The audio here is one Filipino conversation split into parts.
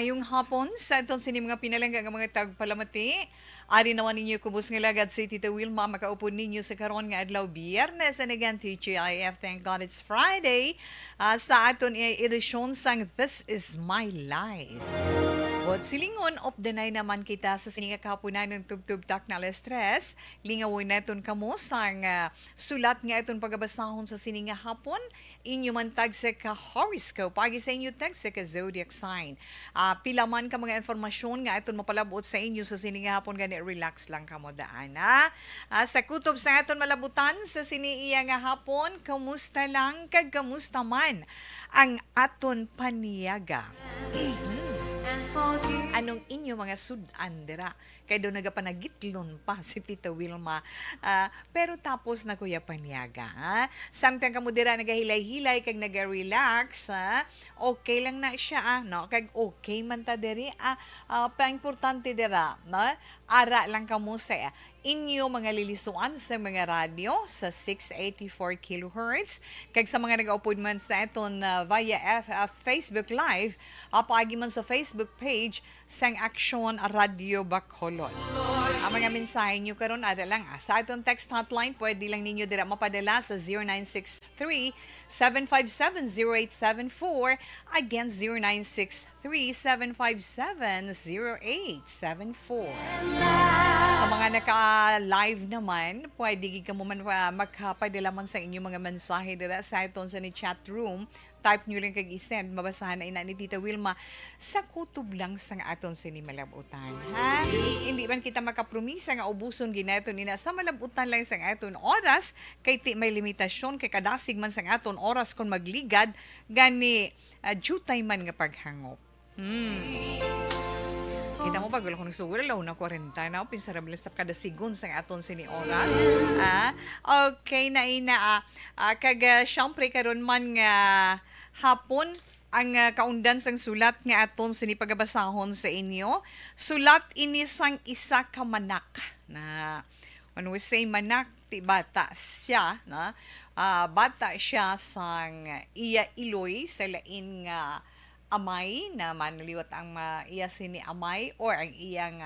Mayong hapon sa itong sini mga pinalangga nga mga tagpalamati. Ari naman ninyo kubos nga lagad si Tita Wilma makaupo ninyo sa karon nga adlaw Biyernes and again TGIF. Thank God it's Friday. Sa aton edisyon sang This Is My Life. But silingon of the night naman kita sa sininga kahaponan ng tubtub-tak na stress. Lingawin natin kamo sang sulat nga itong pagabasahon sa sininga hapon. Inyo man tag sa ka-horoscope. Pagi sa inyo tag sa ka-zodiac sign. Pila man ka mga informasyon nga itong mapalabot sa inyo sa sininga hapon gani relax lang kamo daan. Sa kutob sa itong malabutan sa siniiya nga hapon, kamusta lang kag kamusta man ang aton paniyaga. Anong inyo mga sudan dira? Kaya doon nagapanagitlon pa si Tita Wilma. Pero tapos na kuya paniyaga. Samtang kamo dira nagahilay-hilay kag naga-relax. Okay lang na siya. No? Kag okay man ta diri. Pa-importante dira. No? Ara lang kamo sa inyo mga lilisuan sa mga radyo sa 684 kHz. Kag sa mga nag-upload man sa iton via Facebook Live, paagi man sa Facebook page sang Aksyon Radio Bacolod. Ang mga mensahe nyo karon ada lang sa itong text hotline, pwede lang ninyo dira mapadala sa 0963-757-0874. Again, 0963-757-0874. Sa mga naka-live naman, pwede ka mo man magkapadala man sa inyo mga mensahe dira sa itong sa ni chat room. Type nyo lang kag-isend, mabasahan na ina ni Tita Wilma sa kutob lang sa aton sinimalabutan. Ha? Hindi man kita makapromisa nga ubuson ginaton nina sa malabutan lang sa aton oras, kay may limitasyon, kay kadasig man sa aton oras kung magligad, gani jutay man nga paghangop. Kita mo ba, gulo ko nagsugul, law na 40 na, pinsarable sa kada sigun sa aton sini oras. Okay na ina, kag syempre karon man nga hapon, ang kaundan sang sulat nga aton sini pagabasahon sa inyo. Sulat ini sang isa ka manak. Na, when we say manak, ti bata siya, na, bata siya sang iya iloy sa lain nga amay na manaliwat ang iya sini amay or ang iyang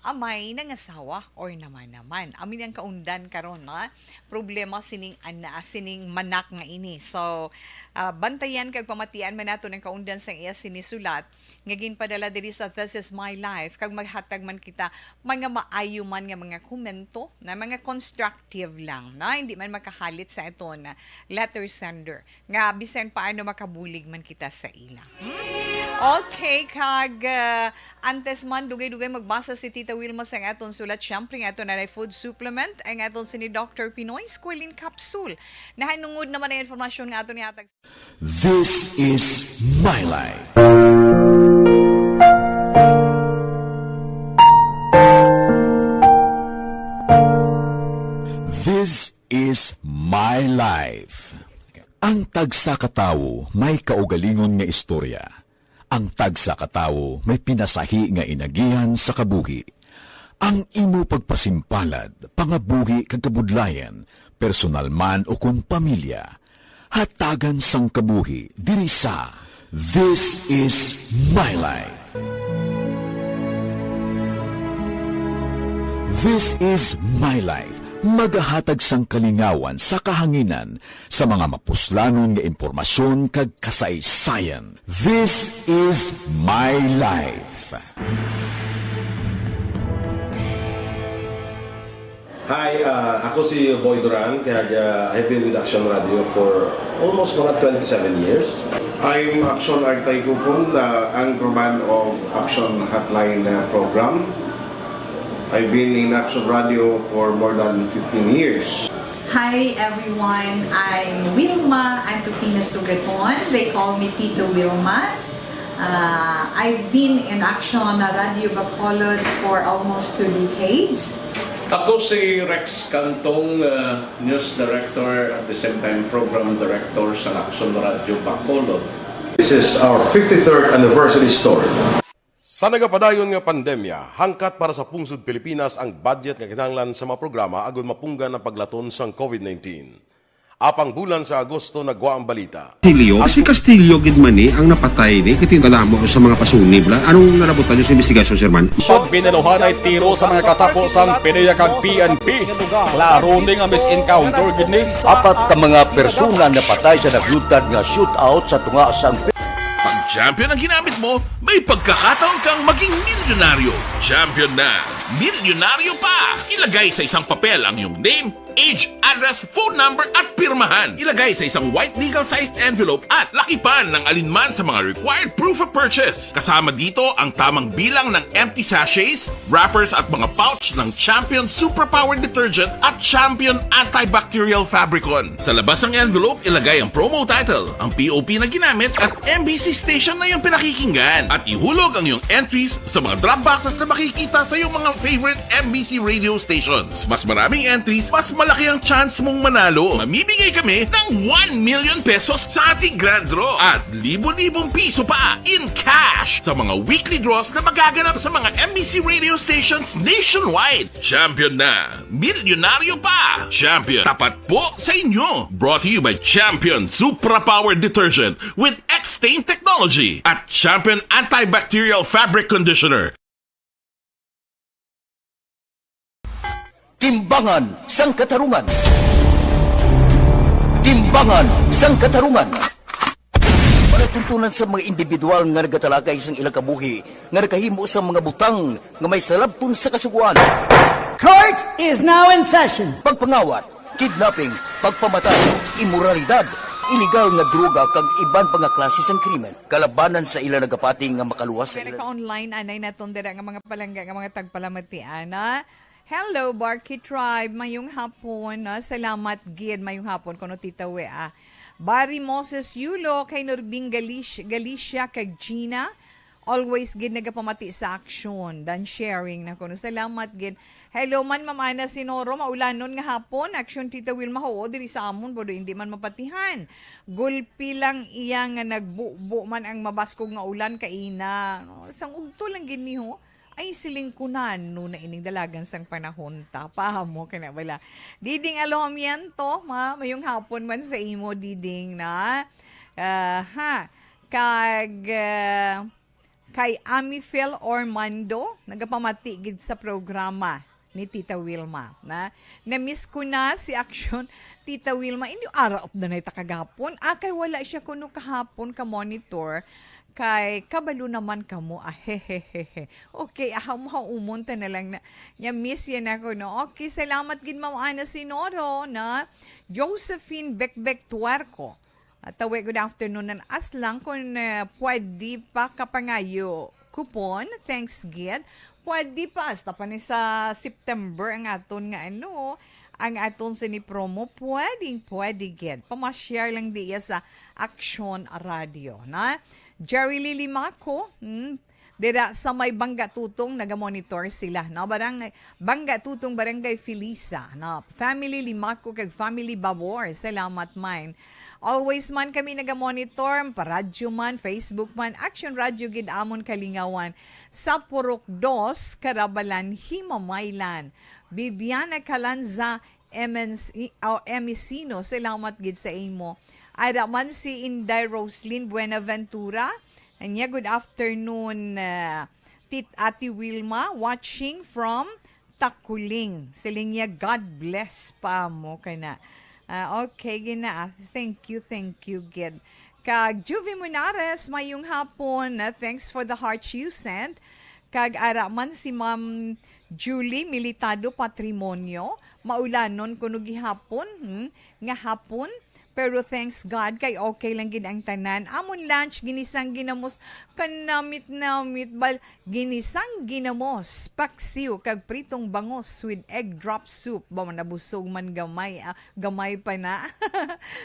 amay ng asawa or naman. Amin ang kaundan karon na problema sining sining manak nga ini. So bantayan kag pamatian man nato ng kaundan sang iya sinisulat nga ginpadala diri sa This Is My Life kag maghatag man kita mga maayo man nga mga komento na mga constructive lang na hindi man makahalit sa iton letter sender nga bisan paano makabulig man kita sa ila. Okay, kag antes man dugay-dugay magbasa si Tita Wilma sa aton sulat. Siyempre nga aton na food supplement ang aton si ni Dr. Pinoy Squalene Capsule. Nahanungod naman ang informasyon nga aton ni hatag. This is my life. This is my life. Ang tagsa katawo may kaugalingon nga istorya. Ang tagsa katawo may pinasahi nga inagihan sa kabuhi. Ang imo pagpasimpalad, pangabuhi kag kabudlayan, personal man o kung pamilya, hatagan sang kabuhi diri sa This Is My Life. This is my life. Magahatag sang kalingawan sa kahanginan sa mga mapuslanon nga impormasyon kag kasaysayan. This is my life. Hi, ako si Boy Duran, kaya I've been with Action Radio for almost mga 27 years. I'm Action Artay Kupon, anchorman of Action Hotline program. I've been in Action Radio for more than 15 years. Hi everyone, I'm Wilma Antopina Sugaton. They call me Tito Wilma. I've been in Action Radio Bacolod for almost 2 decades. Ako si Rex Cantong, News Director at the same time Program Director sa Action Radio Bacolod. This is our 53rd anniversary story. Sa nagapadayon nga pandemya, hangkat para sa pungsod Pilipinas ang budget nga kinahanglan sa mga programa agon mapunggan ang paglaton sang COVID-19. Apang bulan sa Agosto nagwa ang balita. Castillo, si Castillo gidmani ang napatay ni kitingkadamo sa mga pasunib la. Anong nalabutan niyo sa investigasyon, Sir Man? Pag binaluhan ay tiro sa mga katapos ang PNP kag PNP. Klaro ni nga misencounter gid ni. Apat ka mga persona na patay sa naglutad nga shootout sa tunga sang Pag champion ang ginamit mo, may pagkakataon kang maging milyonaryo. Champion na, milyonaryo pa! Ilagay sa isang papel ang iyong name, age, address, phone number at pirmahan. Ilagay sa isang white legal-sized envelope at lakipan ng alinman sa mga required proof of purchase. Kasama dito ang tamang bilang ng empty sachets, wrappers at mga pouch ng Champion Superpower Detergent at Champion Antibacterial Fabricon. Sa labas ng envelope, ilagay ang promo title, ang POP na ginamit at MBC station na yung pinakikinggan. At ihulog ang iyong entries sa mga drop boxes na makikita sa iyong mga favorite MBC radio stations. Mas maraming entries, mas malaki ang chance mong manalo. Mamimigay kami ng 1 million pesos sa ating grand draw at libo-libong piso pa in cash sa mga weekly draws na magaganap sa mga MBC radio stations nationwide. Champion na, milyonaryo pa. Champion, tapat po sa inyo. Brought to you by Champion Superpower Detergent with X-Stain Technology at Champion Antibacterial Fabric Conditioner. Timbangan sang katarungan. Timbangan sang katarungan. Panatuntunan sa mga individual nga nagatalakay sang ilang kabuhi nga nakahimo sa mga butang nga may salabton sa kasuguan. Court is now in session. Pagpangawat, kidnapping, pagpamatay, imoralidad, illegal nga droga kag iban pa nga klase sang krimen kalabanan sa ilang nagapati nga makaluwas sa Pero ilang. ka-online, anay na tondera nga mga palangga, nga mga tagpalamatian, Hello, Barky Tribe. Mayong hapon. Salamat, Gid. Mayong hapon. Kuno Tita Wea. Barry Moses Yulo, kay Norbing Galicia, kag Gina. Always, Gid, nagapamati sa action. Dan sharing na kuno. Salamat, Gid. Hello man, Mama Ana Sinoro. Maulanon nga hapon. Action, Tita Wilma. Oo, diri sa amon. Bodo, hindi man mapatihan. Gulpi lang iya nga nagbubo man ang mabaskog nga ulan kaina. Sang ugto lang gini ho. Ay silingkunan no na ining dalagan sang panahon ta. Pahamo ka na wala. Diding alomiento, mayong hapon man sa imo, Diding na. Kay Amifel Ormando, nagapamati gid sa programa ni Tita Wilma. Na-miss ko na si Action Tita Wilma. Hindi ara of the night kagapon. Kay wala siya kuno kahapon ka monitor. Kay kabalo naman kamo, hehehehe. Okay, umunta na lang na. Miss yan ako, no? Okay, salamat gid Ma'am Ana Sinoro, na Josephine Bekbek Tuarco. Tawe, good afternoon. Aslang kung pwede pa kapangayo kupon, thanks gid. Pwede pa, hasta pa ni sa September ang aton nga ang aton sa ni promo, pwede gid. Pamashare lang diya sa Action Radio, na? Jerry Lilimaco, dira sa may Bangga Tutong, nagamonitor sila. No? Bangga Tutong, Barangay Felisa. No? Family Limaco, kag Family Babor. Salamat man. Always man kami nagamonitor, paradyo man, Facebook man, Action Radio gid amon Kalingawan. Sa Purok 2, Karabalan, Himamaylan. Bibiana Calanza, Emisino. Salamat gid sa imo. Ada man si Inday Roslyn Buenaventura. Anya, good afternoon, Ati Wilma, watching from Takuling. Siling niya, God bless pa mo ka na. Okay, gina. Thank you, Gid. Kag Juvie Munares, mayong hapon. Thanks for the hearts you sent. Kag araman si Ma'am Julie Militado Patrimonio. Maulanon kuno gihapon, nga hapon. Pero thanks God, kay okay lang gid ang tanan. Amon lunch, ginisang ginamos, kanamit bal, ginisang ginamos, paksiw, kag pritong bangos with egg drop soup. Ba, nabusog man gamay, gamay pa na.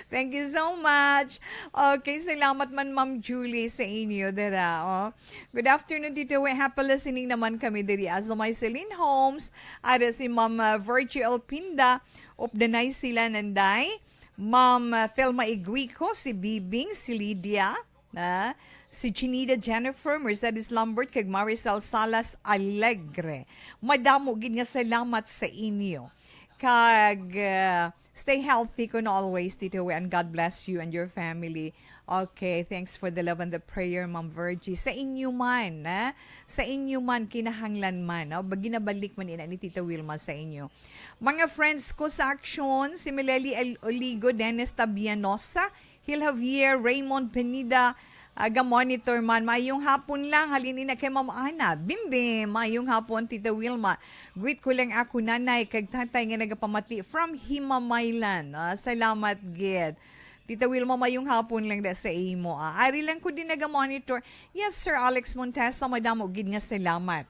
Thank you so much. Okay, salamat man Ma'am Julie sa inyo, dara. Good afternoon, Tito. Happy listening naman kami diri. As my Celine Holmes, ada si Ma'am Virgil Pinda, of the night sila nanday. Ma'am Thelma Iguico, si Bibing, si Lydia, si Chinida Jennifer, Mercedes Lambert, kag Marisol Salas Alegre. Madamo gid nga salamat sa inyo. Kag Stay healthy kun always, Tito Will, and God bless you and your family. Okay, thanks for the love and the prayer, Ma'am Virgie. Sa inyo man, sa inyo man, kinahanglan man, ginabalik man ina ni Tita Wilma sa inyo. Mga friends ko sa aksyon, si Mileli Oligo, Dennis Tabianosa, Hil Javier, Raymond Penida, monitor man. Mayong hapon lang, halinin na kay Ma'am Ana. Bimbe, mayong hapon, Tita Wilma. Greet ko lang ako, nanay, kag tatay nga nagapamati from Himamaylan. Salamat, Gid. Tita Wilma, mayong hapon lang da sa imo. Ari lang ko din naga-monitor. Yes, Sir Alex Montesa, madamo gid nga salamat.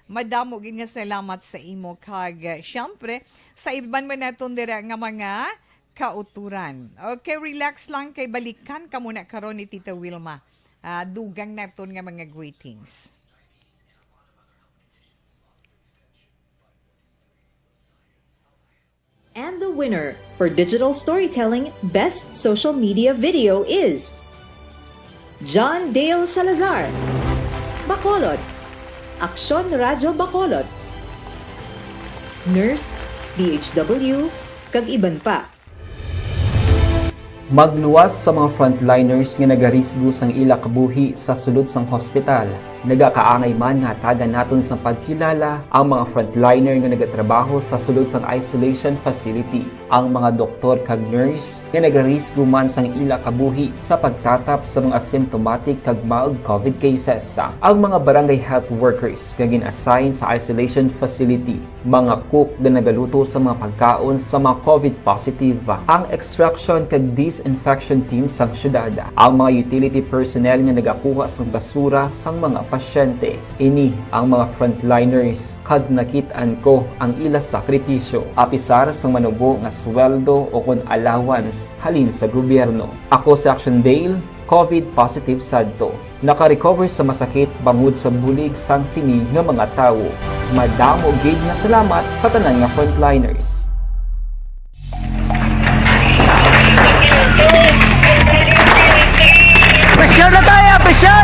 Madamo gid nga salamat sa imo. Kag, syempre, sa iban man naton dira nga mga kauturan. Okay, relax lang kay balikan ka muna karon ni Tita Wilma. Dugang naton nga mga greetings. And the winner for Digital Storytelling Best Social Media Video is John Dale Salazar, Bacolod, Aksyon Radyo Bacolod, Nurse, DHW, kag iban pa. Magluwas sa mga frontliners nga nagarisgo sang ila kabuhi sa sulod sang hospital. Nagakaangay man nga tagan naton sa pagkilala ang mga frontliner nga nagatrabaho sa sulod sang isolation facility. Ang mga doktor kag nurse nga nagarisgo man sang ila kabuhi sa pagtatap sa mga asymptomatic kag mild COVID cases. Ang mga barangay health workers nga gin-assign sa isolation facility, mga cook nga nagaluto sa mga pagkaon sa mga COVID positive, ang extraction kag disinfection team sang syudad, ang mga utility personnel nga nagakuha sang basura sang mga pasyente. Ini ang mga frontliners kag nakit-an ko ang ila sakripisyo apisar sang manubo nga sweldo o kun allowance halin sa gobyerno. Ako si Action Dale, COVID positive sadto. Naka-recover sa masakit bangod sa bulig sang sini nga mga tawo. Madamo gid nga salamat sa tanan nga frontliners. Pressure na tayo! Pressure!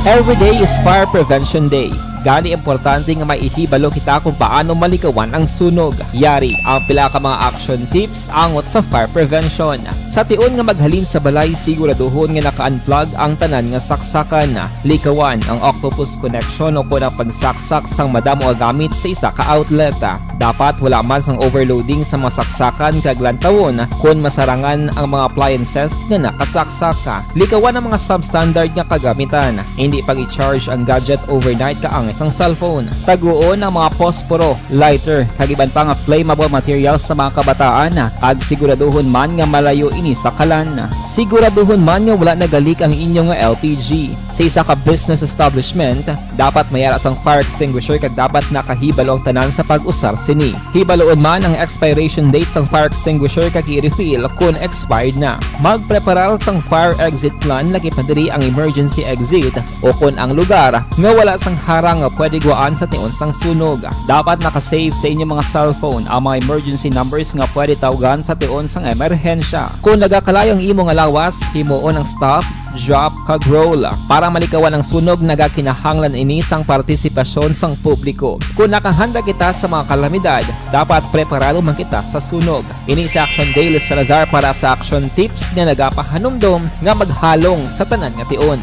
Every day is Fire Prevention Day. Gani importante nga maihibalo kita kung paano malikawan ang sunog. Yari ang pila ka mga action tips angot sa fire prevention. Sa tion nga maghalin sa balay, siguraduhon nga naka-unplug ang tanan nga saksakan. Likawan ang octopus connection o kung ang pagsaksak sang madamo nga gamit sa isa ka outlet. Dapat wala man sang overloading sa mga saksakan kag lantawon kung masarangan ang mga appliances nga nakasaksaka. Likawan ang mga substandard nga kagamitan. Hindi pag i-charge ang gadget overnight kaang isang cellphone. Taguon ang mga posporo, lighter, kag iban pa nga flammable materials sa mga kabataan. Kag siguraduhon man nga malayo ini sa kalan. Siguraduhon man nga wala nagalik ang inyong LPG. Sa isa ka business establishment, dapat mayara sang fire extinguisher kag dapat nakahibalo ang tanan sa pag-usar sini. Hibaloon man ang expiration date sang fire extinguisher kag i-refill kung expired na. Magpreparar sang fire exit plan lagi pa diri ang emergency exit o kung ang lugar nga wala sang harang nga pwede guaan sa tion sang sunog. Dapat nakasave sa inyong mga cellphone ang mga emergency numbers nga pwede tawagan sa tion sang emerhensya. Kung nagakalayo ang imong lawas, himuon ang stop, drop, kag roll. Para malikawan ang sunog, nagakinahanglan ini sang partisipasyon sang publiko. Kung nakahanda kita sa mga kalamidad, dapat preparado man kita sa sunog. Ini si Action Dale Salazar para sa action tips nga nagapahanumdom nga maghalong sa tanan nga tion.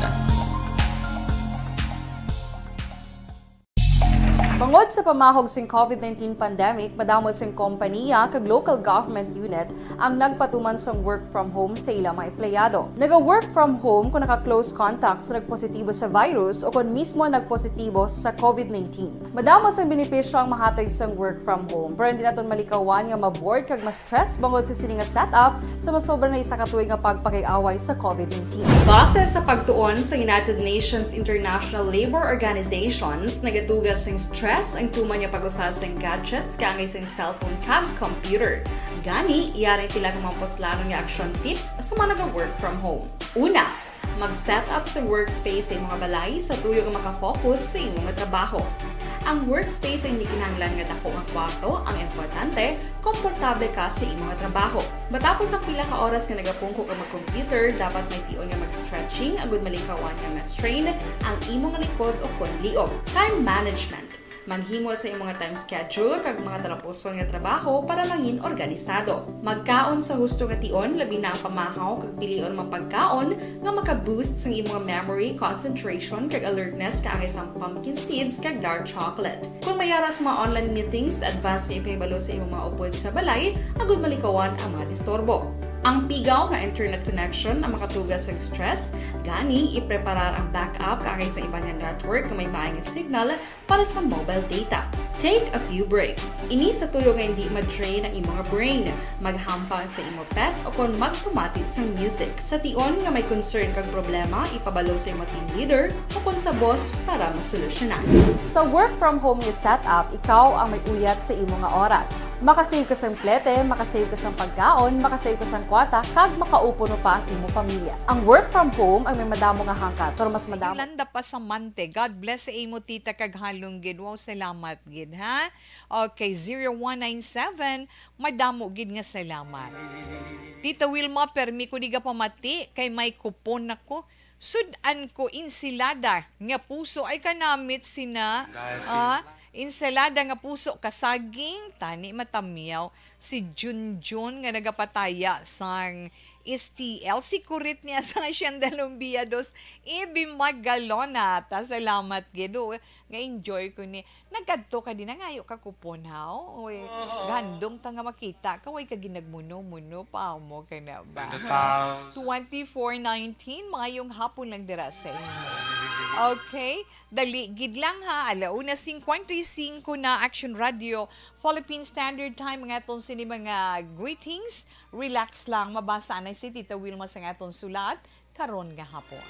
Bangod sa pamahog sing COVID-19 pandemic, madamo sing kompanya kag local government unit ang nagpatuman sang work from home sa ilang mga empleyado. Naga-work from home kung naka-close contact sa nagpositibo sa virus o kung mismo nagpositibo sa COVID-19. Madamo sang benepisyo ang mahatag sang work from home, pero hindi naton malikawan nga ma-bored kag ma-stress bangod sa sini nga setup sa masobra na isa ka tuig nga pagpakiaway sa COVID-19. Base sa pagtuon sa United Nations International Labour Organizations, nagatugas sing stress ang tuman niya pag-usar sa gadgets kangay sa cellphone kag computer. Gani, iyaray tila ng mga poslano nga action tips sa mga nag-work from home. Una, mag-set up sa workspace sa mga balay sa tuyo nga makafocus sa inyong trabaho. Ang workspace ay hindi kinahanglan nga dako nga kwarto, ang importante, komportable ka sa imong nga trabaho. Matapos ang pila ka oras nga nagapungko ka mag-computer, dapat may tion nga mag-stretching agud malikawan nga ma-strain ang imong likod o kon liog. Time management. Manghimo sa imong time schedule kag mga talapuson nga trabaho para mangin organisado. Magkaon sa husto nga tion, labi na ang pamahaw kag pilion mapagkaon nga maka-boost sa imong memory, concentration kag alertness kaangay sa pumpkin seeds kag dark chocolate. Kung mayara sa mga online meetings, advance sa ipahibalo sa imong mga upod sa balay, agud malikawan ang mga disturbo. Ang pigaw nga internet connection ang makatugas sa stress, gani ipreparar ang backup kaangay sa ibang nga network nga may maayong signal para sa mobile data. Take a few breaks. Ini sa tuyo nga hindi ma-drain ang imong brain, maghampang sa imong pet o kon magpumatid sa music. Sa tion nga may concern kag problema, ipabalo sa imong team leader o kon sa boss para masolusyonan. Sa work from home nga setup, ikaw ang may uyat sa imong nga oras. Makasave ka sa plete, makasave ka sa pagkaon, makasave ka sa kwata, kag makaupo no pa ang imong pamilya. Ang work from home ay may madamo nga hangkat, pero mas madamo. Ilanda pa sa mante. God bless sa imo tita kag halong gid. Wow, salamat gid ha. Okay, 0197, madamo gid nga salamat. Tita Wilma, permi ko diga pamati kay may kupon nako. Sudan ko insilada nga puso ay kanamit sina. Insalada nga puso kasaging tani matamiyaw si Junjun nga nagapataya sang STL si kurit niya sa Shandalumbiya dos ibi magalona ta salamat gido nga enjoy ko ni nagkadto ka din ngayo ka kupon haw oy gandong ta nga makita kaway ka ginagmuno-muno pa mo kana ba 2419 mayong hapon lang dira sa inyo. Okay, dali gid lang ha, 1:55 na Action Radio Philippine Standard Time mga aton sini mga greetings. Relax lang, mabasa na si Tita Wilma sa aton sulat karon nga hapon.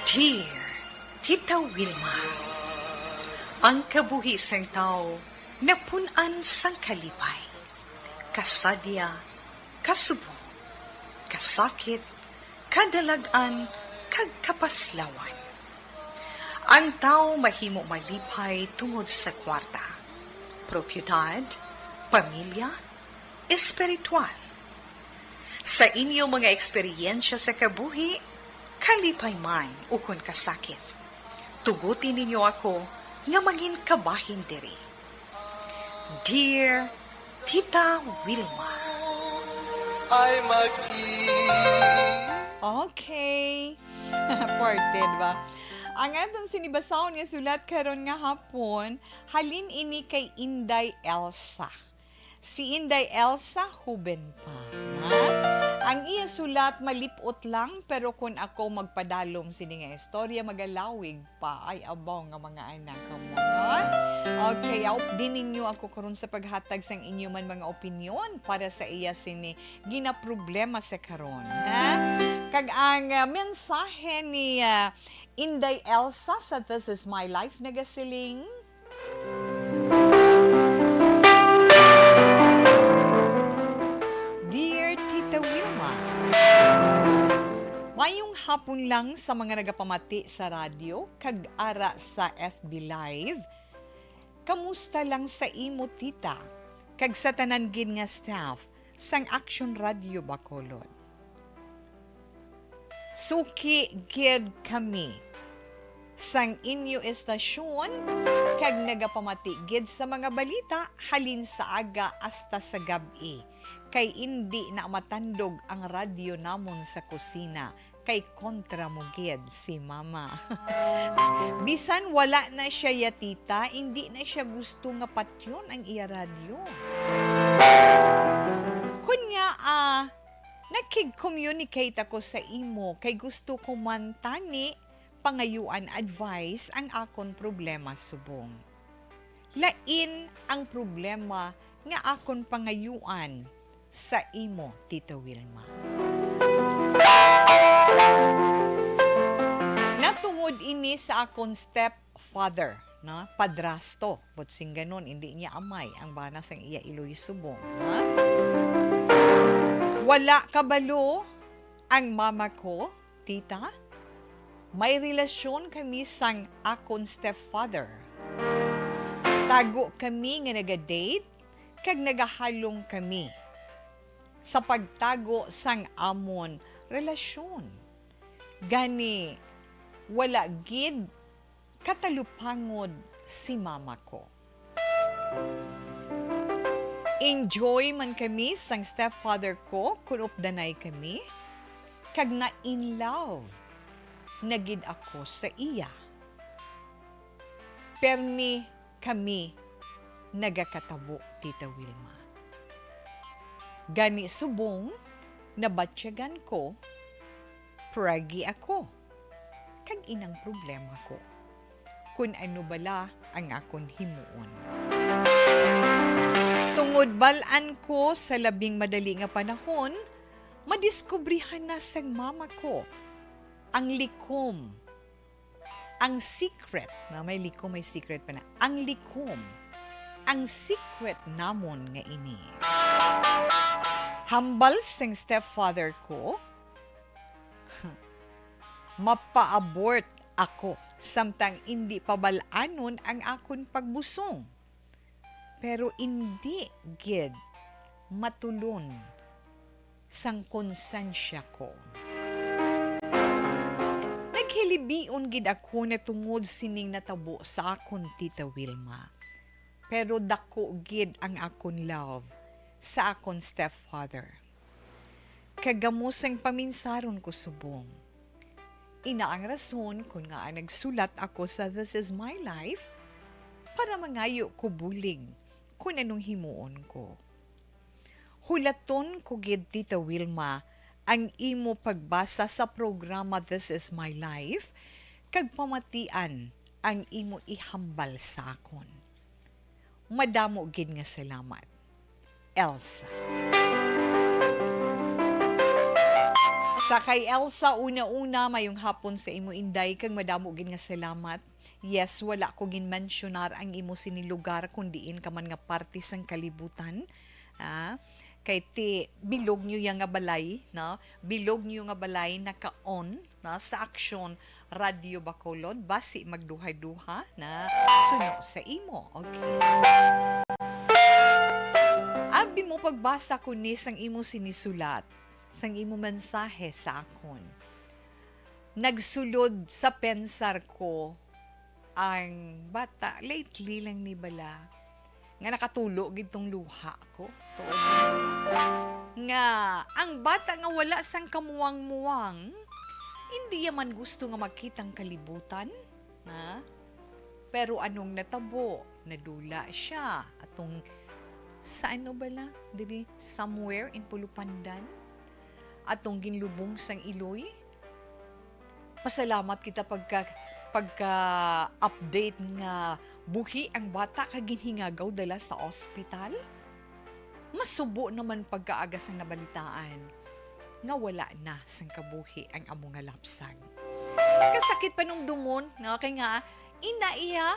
Dear Tita Wilma, ang kabuhi sang tao napunan sang kalipay, kasadya, kasubo, kasakit, kadalagan, kag kapaslawan. Ang tao mahimo malipay tungod sa kwarta, propiedad, pamilya, espiritual. Sa inyo mga eksperyensya sa kabuhi, kalipay man ukon kasakit. Tugutin ninyo ako nga mangin kabahin diri. Dear Tita Wilma. Okay. Ported ba? Ang atong sinibasaw niya sulat karon nga hapon, halin ini kay Inday Elsa. Si Inday Elsa huben pa. Ha? Ang iya sulat malipot lang pero kung ako magpadalom sini nga istorya magalawig pa ay abaw nga mga anak mo. Okay, din ninyo ako karon sa paghatag sang inyo man mga opinyon para sa iya sini ginaproblema sa karon. Ha? Kag ang mensahe ni Inday Elsa sa This Is My Life nagasiling mayong hapon lang sa mga nagapamati sa radyo, kag ara sa FB Live. Kamusta lang sa imo tita, kag sa tanan gid nga staff sang Action Radio Bacolod. Suki gid kami sang inyo estasyon, kag nagapamati gid sa mga balita halin sa aga hasta sa gabi. Kay hindi na matandog ang radyo namon sa kusina, kay kontra mo gid si mama. Bisan wala na siya yatita, hindi na siya gusto nga patyon ang iya radyo. Kunya nakig-communicate ako sa imo, kay gusto ko man tani pangayuan advice ang akon problema subong. Lain ang problema nga akon pangayuan sa imo, Tita Wilma. Natungod ini sa akong stepfather na padrasto. Butsing ganon, hindi niya amay ang bana sang iya iloy subong. Na? Wala kabalo ang mama ko, tita. May relasyon kami sang akon stepfather. Tago kami nga naga-date, kag nagahalong kami sa pagtago sang amon relasyon. Gani, wala gid katalupangod si mama ko. Enjoy man kami sang stepfather ko kung updanay kami, kag na in love nagid ako sa iya. Permi kami nagakatabo, Tita Wilma. Gani subong, nabatsyagan ko, pragi ako, kag inang problema ko, kung ano bala ang akon himuon. Tungod balaan ko sa labing madali nga panahon, madiskubrihan na sang mama ko ang likom, ang secret, na may likom, may secret pa na, ang likom, ang secret namon nga ini. Hambal sang stepfather ko, mapa-abort ako, samtang hindi pabalanon ang akon pagbusong. Pero hindi gid matulon sang konsensya ko. Naghilibion gid ako na tungod sining natabo sa akon, Tita Wilma. Pero dako gid ang akon love sa akon stepfather. Kagamusang paminsaron ko subong. Ina ang rason kung nga nagsulat ako sa This Is My Life para mangayo ko bulig kung anong himuon ko. Hulaton ko gid, Tita Wilma, ang imo pagbasa sa programa This Is My Life, kag pamatian ang imo ihambal sa akon. Madamo gid nga salamat. Elsa. Sa kay Elsa, una-una, mayong hapon sa imo inday, kag madamo gid nga salamat. Yes, wala ko ginmensyonar ang imo sinilugar kung diin ka man nga parte sang kalibutan. Kay ti bilog niyo yang nga balay, no? Bilog niyo nga balay naka-on na sa aksyon Radio Bacolod, basi magduha-duha na suno sa imo. Okay. Abi mo pagbasa ko ni sang imo sinisulat, sang imo mensahe sa akon. Nagsulod sa pensar ko ang bata, lately lang ni bala, nga nakatulo gitong luha ko. Tuod. Nga, ang bata nga wala sang kamuwang-muwang, hindi yaman gusto nga makitang kalibutan, na? Pero anong natabo, nadula siya, atong sa ano bala, dili, somewhere in Pulupandan, atong ginlubong sang Iloy. Pasalamat kita pagka-update nga buhi ang bata kaginhingagaw dala sa ospital. Masubo naman pagkaaga sang nabalitaan nga wala na sang kabuhi ang amo nga lapsag. Kasakit panumdumon nga kay nga inaiya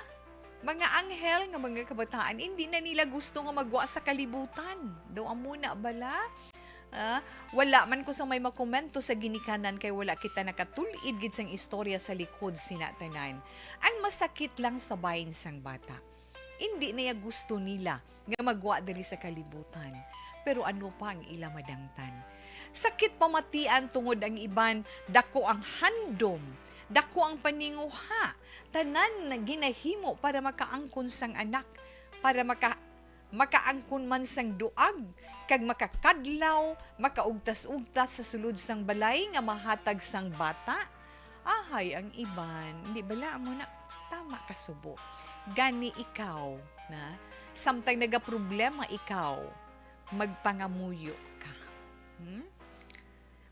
mga anghel nga mga kabataan hindi na nila gusto nga magwa sa kalibutan. Daw amo na bala. Wala man ko sa may makomento sa ginikanan kay wala kita nakatulid gid sang istorya sa likod sinatanan. Ang masakit lang sa bahin sang bata. Hindi na gusto nila nga magwa diri sa kalibutan. Pero ano pa ang ila madangtan? Sakit pamatian tungod ang iban, dako ang handom, dako ang paninguha, tanan na ginahimo para makaangkon sang anak, para makaangkon man sang duag, kag makakadlaw, makaugtas-ugtas sa sulod sang balay nga mahatag sang bata. Ahay ang iban, hindi bala mo na tama ka subo. Gani ikaw, na samtang nagaproblema ikaw, magpangamuyo ka.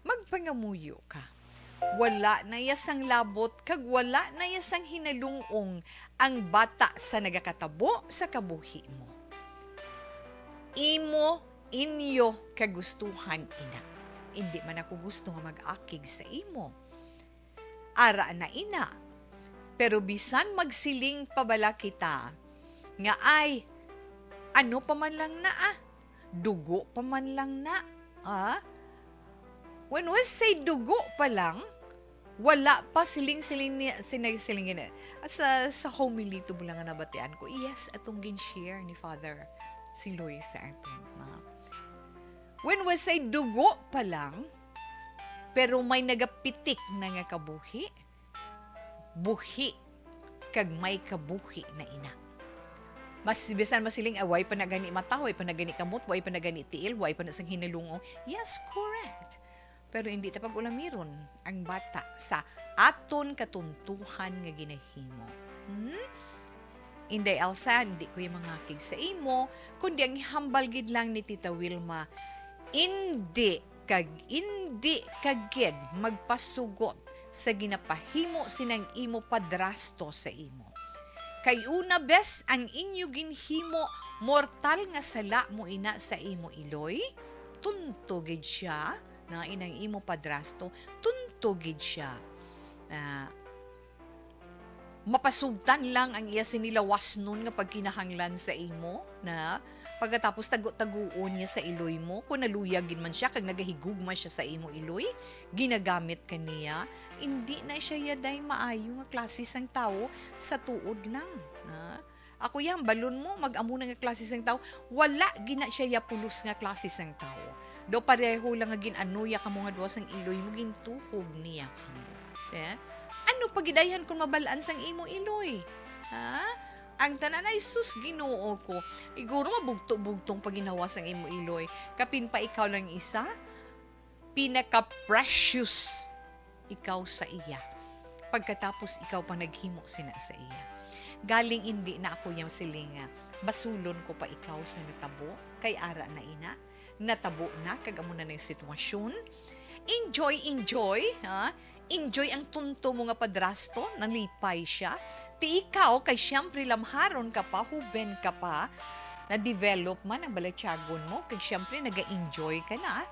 Magpangamuyo ka. Wala na yasang labot, kag wala na yasang hinalungong ang bata sa nagakatabo sa kabuhi mo. Imo, inyo kagustuhan ina. Hindi man ako gusto nga mag-akig sa imo. Ara na ina, Pero bisan magsiling pabala kita, nga ay, ano pa man lang na dugo pa man lang na. When we say dugo pa lang, wala pa siling-siling niya, sinagsilingin na. Sa homily to lang nga nabatian ko, yes, atong gin-share ni Father si Lois sa atin. When we say dugo pa lang, pero may nagapitik na nga kabuhi, buhi, kag may kabuhi na ina. Mas bisan masiling away pa na gani mata, way pa na gani kamot, way pa na gani tiil, way pa na sang hinalungo. Yes, correct. Pero hindi ta pag-ulamiron ang bata sa aton katuntuhan nga ginahimo. Inday Elsa, hindi ko yung mga kig sa imo, kundi ang hambal gid lang ni Tita Wilma, hindi kagid magpasugot sa ginapahimo sinang imo padrasto sa imo. Kay una bes ang inyo ginhimo mortal nga sala mo ina sa imo iloy, tuntugid siya na inang imo padrasto, tuntugid siya. Mapasugtan lang ang iya sinilawas nun nga pagkinahanglan sa imo na pagkatapos taguon niya sa iloy mo, kung naluyagin man siya, kag nagahigugma siya sa imo iloy, ginagamit ka niya, hindi na siya yaday maayo nga klase sang tao sa tuod lang. Ako yan, balon mo, mag-amo na nga klase sang tao, wala gina siya yapulos nga klase sang tao. Do pareho lang nga ginanuya ka mo nga duwa sang iloy mo, gintuhog niya ka mo. Ano pagidayan kung mabalaan sang imo iloy? Ang tanan ay sus Ginoo ko. Iguro mabugto-bugtong paginawa sang imo iloy. Kapin pa ikaw lang isa, pinaka-precious ikaw sa iya. Pagkatapos ikaw pa naghimo sina sa iya. Galing hindi na ako yung silinga. Basulon ko pa ikaw sa natabo, kay ara na ina. Natabo na, kagamo na ng sitwasyon. Enjoy, Enjoy ang tunto mo nga padrasto, nalipay siya. Ti ikaw, kay siyempre lamharon ka pa, huben ka pa, na-develop man ang balatyagon mo, kay siyempre nag-enjoy ka na.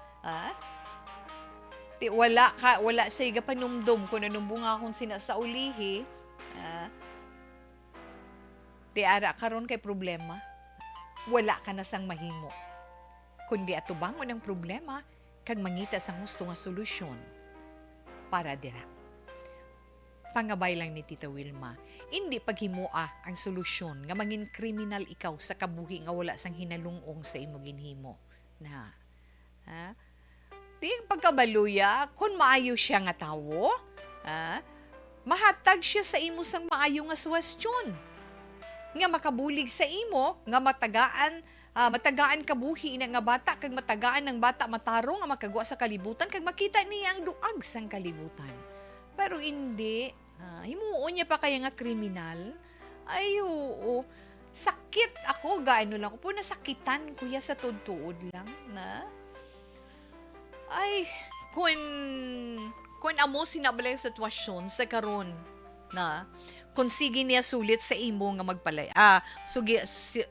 Ti wala sa iga panumdum kung nanumbunga akong sinasaulihi. Ti ara karon kay problema, wala ka na sang mahimo. Kundi atubang mo ng problema, kag mangita sang gusto nga solusyon para dira. Pangabay lang ni Tita Wilma, hindi paghimoa ang solusyon nga mangin kriminal ikaw sa kabuhi nga wala sang hinalungong sa imo ginhimo. Di pagkabaluya, kung maayo siya nga tawo, mahatag siya sa imo sang maayo nga suwestyon. Nga makabulig sa imo, nga matagaan kabuhi na nga bata, kag matagaan ng bata matarong nga makagwa sa kalibutan, kag makita niya ang duag sang kalibutan. Pero hindi, himuon niya pa kaya nga kriminal. Ay, oo, sakit ako, gaano lang ko po, nasakitan kuya sa tuod lang, na. Ay, kung amo sinabalay ang sitwasyon sa karon na, kung sige niya sulit sa imo nga magpalay.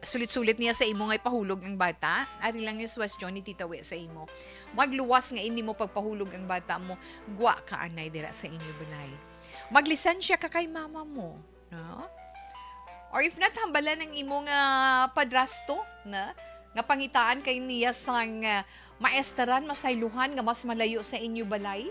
Sulit-sulit niya sa imo nga ipahulog ang bata. Ari lang yung question ni Tita We sa imo. Magluwas nga hindi mo pagpahulog ang bata mo, gwa ka anay dira sa inyo balay. Maglisensya ka kay mama mo. No? Or if not, hambalan ng imo nga padrasto, na nga pangitaan kay niya sang maesteran, masayluhan, nga mas malayo sa inyo balay.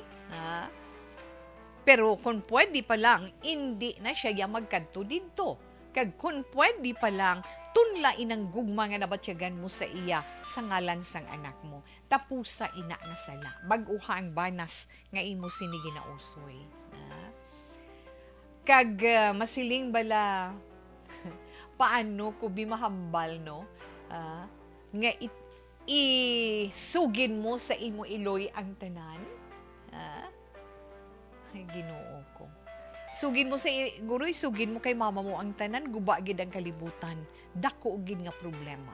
Pero kung pwede pa lang, hindi na siya magkanto dito. Kag kung pwede pa lang, tunlain ang gugma nga nabatyagan mo sa iya sa ngalan sang anak mo. Tapusa ina nga sala. Baguha ang banas nga imo sinigi na usoy. Kag masiling bala, paano ko bimahambal, no? Nga isugin mo sa imo iloy ang tanan. Ay, Ginoo ko. Sugin mo sugin mo kay mama mo ang tanan, guba gid ang kalibutan. Dako gid nga problema.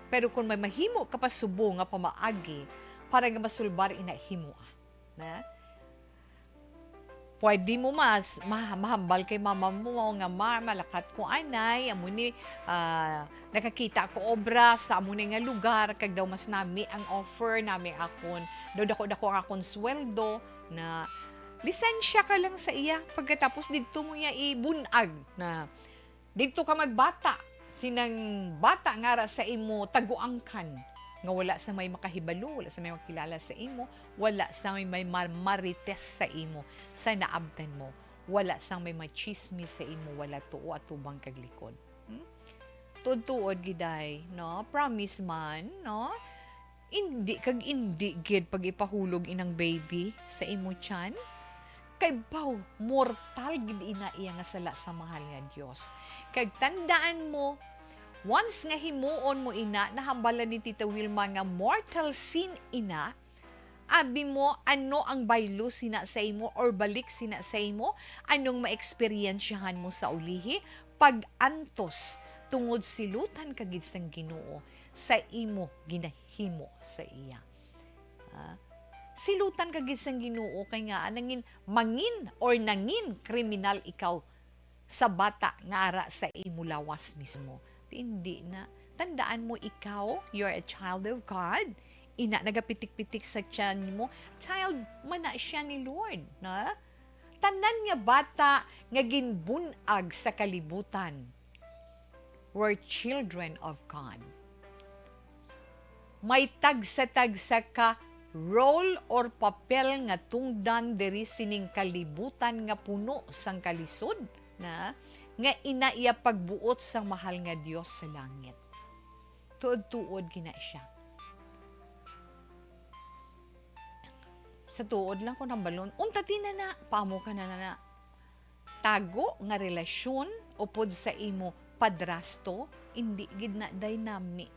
Pero kung may mahimo ka pa subo nga pamaagi para nga masulbar ina himo. Na? Pwede mo mahambal kay mama mo nga malakat ko anay, amo ni nakakita ko obra sa amo ni nga lugar, kag daw mas nami ang offer nami akon. Daw dako ang akon sweldo na lisensya ka lang sa iya. Pagkatapos dito mo ya ibunag na dito ka magbata. Sinang bata nga ra sa imo taguangkan. Nga wala sa may makahibalo, wala sa may makilala sa imo, wala sa may marites sa imo, sa naabtan mo. Wala sang may machismis sa imo, wala tuo at tubang kaglikod. Tuod giday, no? Promise man, no? Hindi gid pag ipahulog inang baby sa imo tiyan. Kay baw, mortal gid ina iya nga sala sa mahal nga Dios. Kay tandaan mo, once nga himuon mo ina, nahambalan ni Tita Wilma nga mortal sin ina, abi mo ano ang baylo sina sa imo or balik sina sa imo, anong maeksperiensyahan mo sa ulihi, pag-antos tungod silutan kagid sang Ginoo sa imo ginahimo sa iya. Silutan kagid sang Ginoo kay nga nangin mangin or nangin kriminal ikaw sa bata nga ara sa imo lawas mismo. Hindi na. Tandaan mo ikaw, you're a child of God. Ina nagapitik-pitik sa tiyan mo, child man na siya ni Lord, na? Tanan nga bata nga ginbunag sa kalibutan. We're children of God. May tagsa-tagsa ka role or papel nga tungdan diri sining kalibutan nga puno sang kalisod, na? Nga ina iya pagbuot sang mahal nga Dios sa langit. Tuod-tuod gina siya. Sa tuod lang ko ng balon, untati na paamo ka na tago nga relasyon upod sa imo padrasto, hindi gid na dynamic.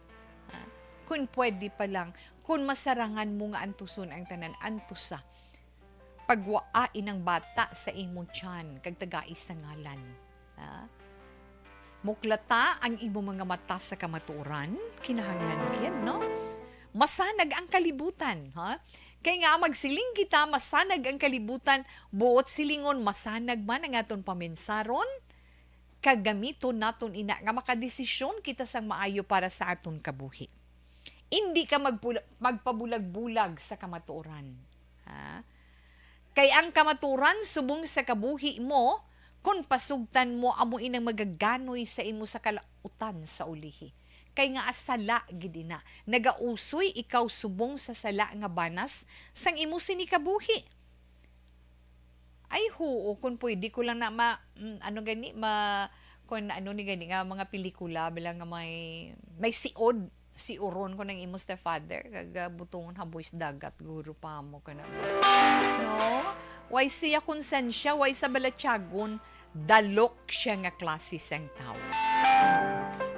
Kung pwede pa lang, kung masarangan mo nga antuson ang tanan, antusa. Pagwaain ng bata sa imo tiyan, kag tagai sa ngalan. Muklata ang imo mga mata sa kamaturan, kinahanglan gid, no? Masanag ang kalibutan, ha? Kaya nga magsiling kita, masanag ang kalibutan, buot silingon, masanag man ang aton paminsaron, kagamiton naton ina, nga makadesisyon kita sang maayo para sa aton kabuhi. Hindi ka magpabulag-bulag sa kamaturan. Ha? Kaya ang kamaturan, subong sa kabuhi mo, kung pasugtan mo, amo inang magaganoy sa imo sa kalautan sa ulihi. Kay nga asala gidina, nagausoy ikaw subong sa sala nga banas sang imo sinikabuhi. Ay huo, kung pwede ko lang na kung ano ni gani nga mga pelikula bilang nga may siuron ko ng imo stepfather kag butongon haboys dagat guro pa mo kana. No? Way siya konsensya, way sa balatyagon, dalok siya nga klase sang tao.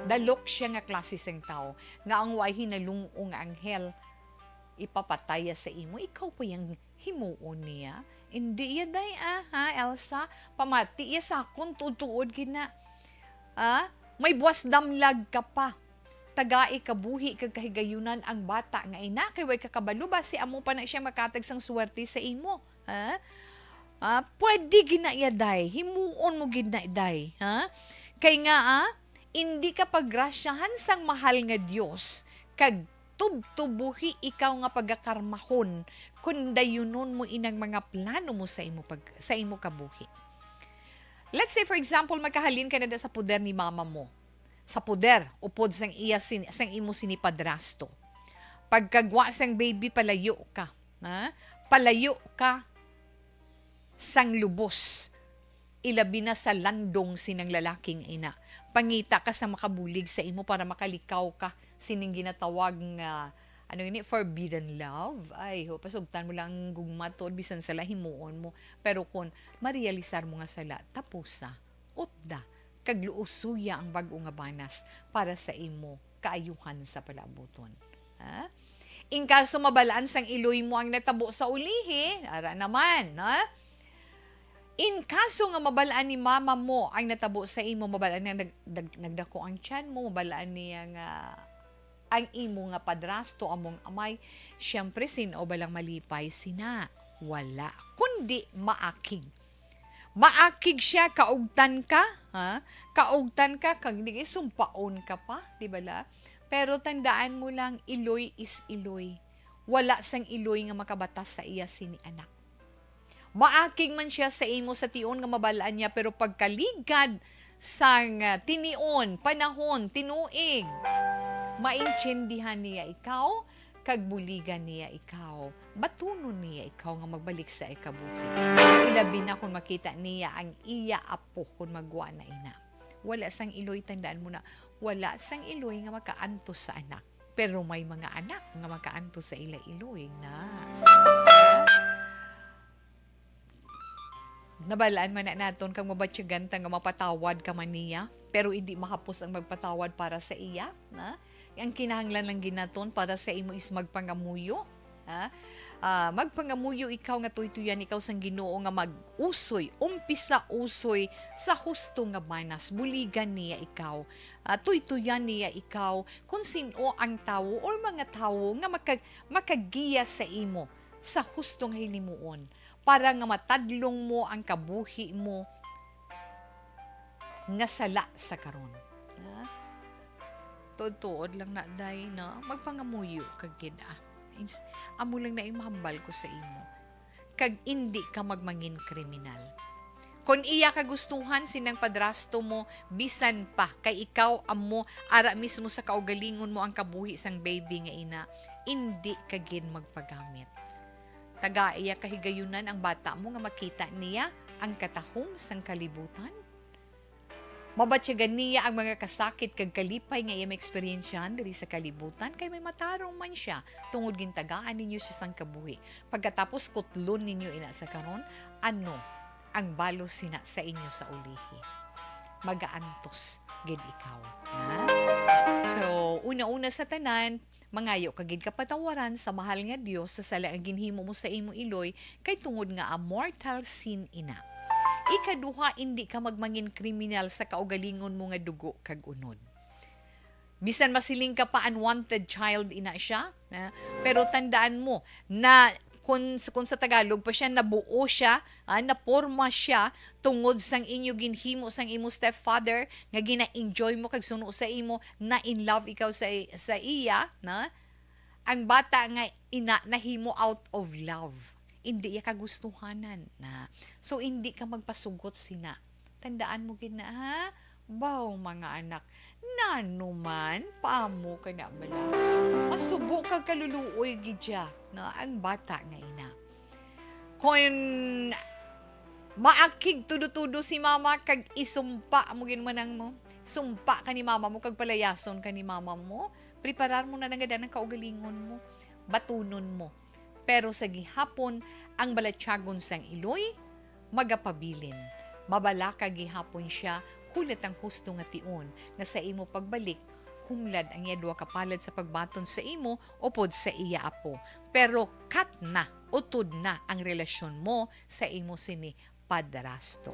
Dalok siya nga klase sang tao. Nga ang way hinalungong nga anghel, ipapataya sa imo, ikaw pa yung himuon niya. Hindi iya day, Elsa? Pamati iya sa akong tutuod gina. May buwas damlag ka pa. Tagai kabuhi kag kahigayunan ang bata nga ina. Kay way kakabalo ba si amo pa na siya makatag sang swerte sa imo. Pwede gina iya day. Himuon mo gina day. Kay nga, hindi ka paggrasyahan sang mahal nga Dios kag tubtubuhi ikaw nga pagakarmahon kun dayunon mo inang mga plano mo sa imo kabuhi. Let's say for example magkahalin ka na sa poder ni mama mo. Sa poder upod sang imo sinipadrasto. Pagkagwa sang baby palayo ka, palayo ka sang lubos. Ilabi na sa landong sinang lalaking ina. Pangita ka sa makabulig sa imo para makalikaw ka sining ginatawag nga forbidden love. Ay, pasugtan mo lang gugmatod bisan sala himuon mo. Pero kung marealisar mo nga sala, tapusa, utda, kagluusuya ang bago nga banas para sa imo kaayuhan sa palabuton. In kaso mabalaan sang iloy mo ang natabo sa ulihi, ara naman, in kaso nga mabalaan ni mama mo ang natabo sa imo, mabalaan niya nagdako ang tiyan mo, mabalaan niya nga ang imo nga padrasto, among amay, syempre sino ba lang malipay sina? Wala. Kundi maakig. Maakig siya, kaugtan ka, kaugtan ka, kag di sumpaon ka pa, di ba la? Pero tandaan mo lang, iloy is iloy. Wala sang iloy nga makabatas sa iya sini anak. Maaking man siya sa imo sa tion nga mabalaan niya, pero pagkaligad sang tinion, panahon, tinuig, maintindihan niya ikaw, kag buligan niya ikaw, batunon niya ikaw nga magbalik sa ikabuhi. Ilabi na kung makita niya ang iya apo kung magwa na ina. Wala sang iloy, tandaan mo na, wala sang iloy nga makaantos sa anak. Pero may mga anak nga makaantos sa ila iloy na. Nabalaan man na naton kang mabatsyagan nga mapatawad ka man niya, pero hindi mahapos ang magpatawad para sa iya, na? Ang kinahanglan lang ginaton para sa imo is magpangamuyo, ha? Magpangamuyo ikaw nga tuytuyan ikaw sang Ginoo nga mag-usoy, umpisa usoy sa husto nga banas, buligan niya ikaw, tuytuyan niya ikaw kung sino ang tawo or mga tawo nga makagiya sa imo sa husto nga hilimuon, para nga matadlong mo ang kabuhi mo nga sala sa karon. Tuod lang na day na magpangamuyo kag gid amo lang na mahambal ko sa imo, kag hindi ka magmangin kriminal. Kung iya kagustuhan sinang padrasto mo, bisan pa kay ikaw amo ara mismo sa kaugalingon mo ang kabuhi sang baby nga ina, hindi ka gid magpagamit. Taga iya kahigayunan ang bata mo nga makita niya ang katahom sang kalibutan. Mabatsyagan niya ang mga kasakit kag kalipay nga iya maeksperiensyahan diri sa kalibutan, kay may matarong man siya tungod gintagaan ninyo siya sang kabuhi. Pagkatapos kutlon ninyo ina sa karon, ano ang balos sina sa inyo sa ulihi? Magaantos gid ikaw, na? So, una-una sa tanan, mangayo kagid kapatawaran sa mahal nga Dios sa sala ang ginhimo mo sa imo iloy, kay tungod nga a mortal sin ina. Ikaduha, hindi ka magmangin kriminal sa kaugalingon mo nga dugo kag unod. Bisan masiling ka pa unwanted child ina siya, pero tandaan mo na kung sa Tagalog pa siya, nabuo siya, naporma siya tungod sang inyo ginhimo sang imo stepfather, nga gina-enjoy mo kag suno sa imo, na in love ikaw sa iya, na ang bata nga ina nahimo out of love. Hindi iya kagustuhanan na. So, hindi ka magpasugot sina. Tandaan mo gina, ha? Baw, mga anak, nanuman, paamo ka na bala. Masubo kag kaluluoy gidya na ang bata nga ina. Kung maakig tudo-tudo si mama, kag isumpa mo ginmanang mo, sumpa ka ni mama mo, kag palayason ka ni mama mo, preparar mo na ng kaugalingon mo, batunon mo. Pero sa gihapon, ang balatyagon sang iloy, magapabilin. Mabalaka gihapon siya, hulat ang husto nga tion, nga sa imo pagbalik, humlad ang yadwa kapalad sa pagbaton sa imo, upod sa iya apo. Pero kat na, utod na ang relasyon mo sa imo sini padrasto.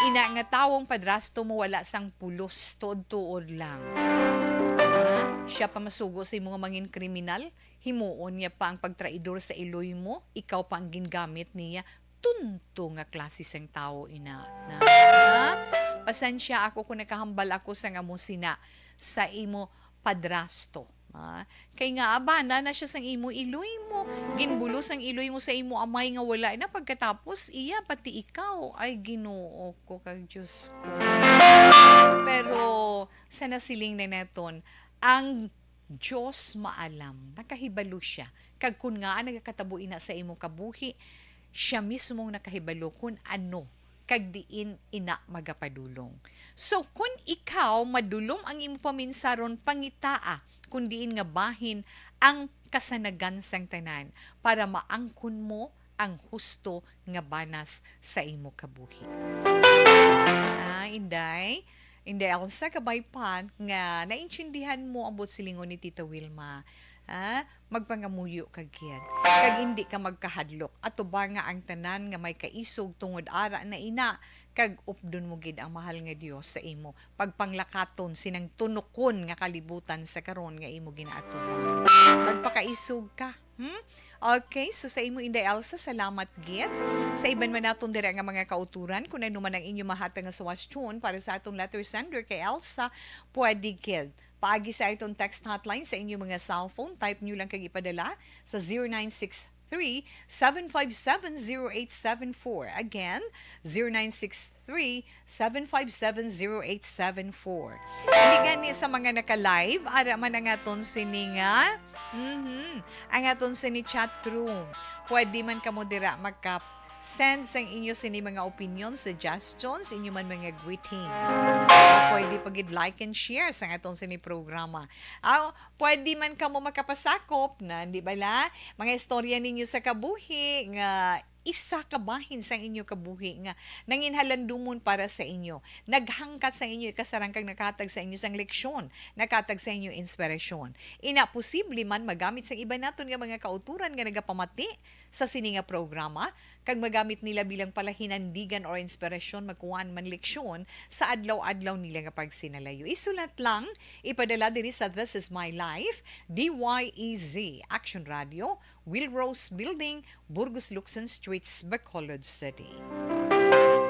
Ina nga tawong padrasto mo, wala sang pulos, tuod-tuod lang. Siya pa masugo sa imo nga mangin kriminal, himuon niya pa ang pagtraidor sa iloy mo, ikaw pa ang gingamit niya, tunto nga klase sang tao ina. Pasensya ako kung nakahambal ako sa nga mo sina sa imo padrasto. Kay nga abana na siya sang imo iloy mo, ginbulos ang iloy mo sa imo amay nga wala na, pagkatapos iya pati ikaw ay Ginoo ko kag Diyos ko. Pero sa nasiling na naton, ang Diyos maalam, nakahibalo siya. Kag kun nga nagakatabo ina sa imo kabuhi, siya mismong nakahibalo kung ano, kag diin ina magapadulong. So kung ikaw madulom ang imo paminsaron, pangitaa, kung diin nga bahin ang kasanagan sang tanan, para maangkon mo ang husto nga banas sa imo kabuhi. Inday Elsa kabaypan nga naintindihan mo ang silingon ni Tita Wilma. Magpangamuyo kag kid. Kag hindi ka magkahadlok. Ato ba nga ang tanan nga may kaisog tungod ara na ina, kag updon mo gid ang mahal nga Dios sa imo. Pagpanglakaton sinang tunukon nga kalibutan sa karon nga imo ginaatuban. Magpakaisog ka. Okay, so sa imo Inday Elsa, salamat gid. Sa iban man naton dira nga mga kauturan, kung ano man ang inyo mahatag nga suwestyon para sa atong letter sender kay Elsa, pwede gid. Paagi sa itong text hotline sa inyong mga cellphone, type nyo lang kag ipadala sa 0963-757-0874. Again, 0963-757-0874. Hindi gani sa mga naka-live, ara man ang aton sininga, ang aton sini chat room. Pwede man ka mo dira send sang inyo sini mga opinion, suggestions, inyo man mga greetings. Pwede pagid like and share sa atong sini programa. Pwede man ka mo makapasakop na, di ba la? Mga istorya ninyo sa kabuhi nga isa kabahin sa inyo kabuhi nga nanginhalandumon para sa inyo. Naghangkat sa inyo ikasarang kag nakatag sa inyo sang leksyon, nakatag sa inyo inspirasyon. Ina posible man magamit sa iba naton nga mga kauturan nga nagapamati sa sini nga programa kag magamit nila bilang palahinandigan or inspirasyon magkuhaan man leksyon sa adlaw-adlaw nila nga pagsinalayo. Isulat lang, ipadala diri sa This Is My Life, DYEZ, Action Radio, Wilrose Building, Burgos Luxon Streets, Bacolod City.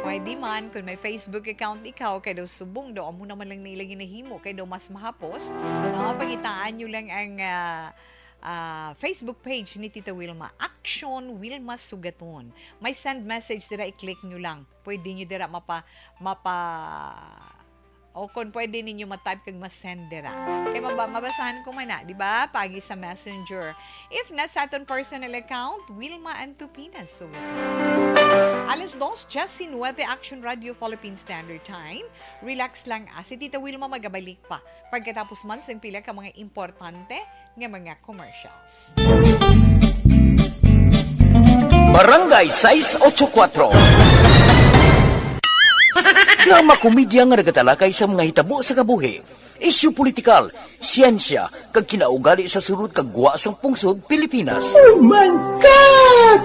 Pwede man, kung may Facebook account ikaw, kay daw subong daw, amo naman lang nila ginahimo, kay daw mas mahapos, pagitaan nyo lang ang Facebook page ni Tita Wilma, Action Wilma Sugaton. May send message dira, i-click nyo lang. Pwede nyo dira o kung pwede ninyo ma-type kag ma-send dira. Kaya mabasahan ko man na, di ba? Pagi sa Messenger. If not sa aton personal account, Wilma Antupinas Sugaton. Alas 2:19 Action Radio Philippine Standard Time. Relax lang si Tita Wilma magabalik pa. Pagkatapos man sa pila ka mga importante nga mga commercials. Barangay 684. Drama komedya nga nagatalakay sa mga hitabo sa kabuhi. Isyu politikal, siyensya, kag kinaugali sa surut kag guwa sang pungsod Pilipinas. Oh my God!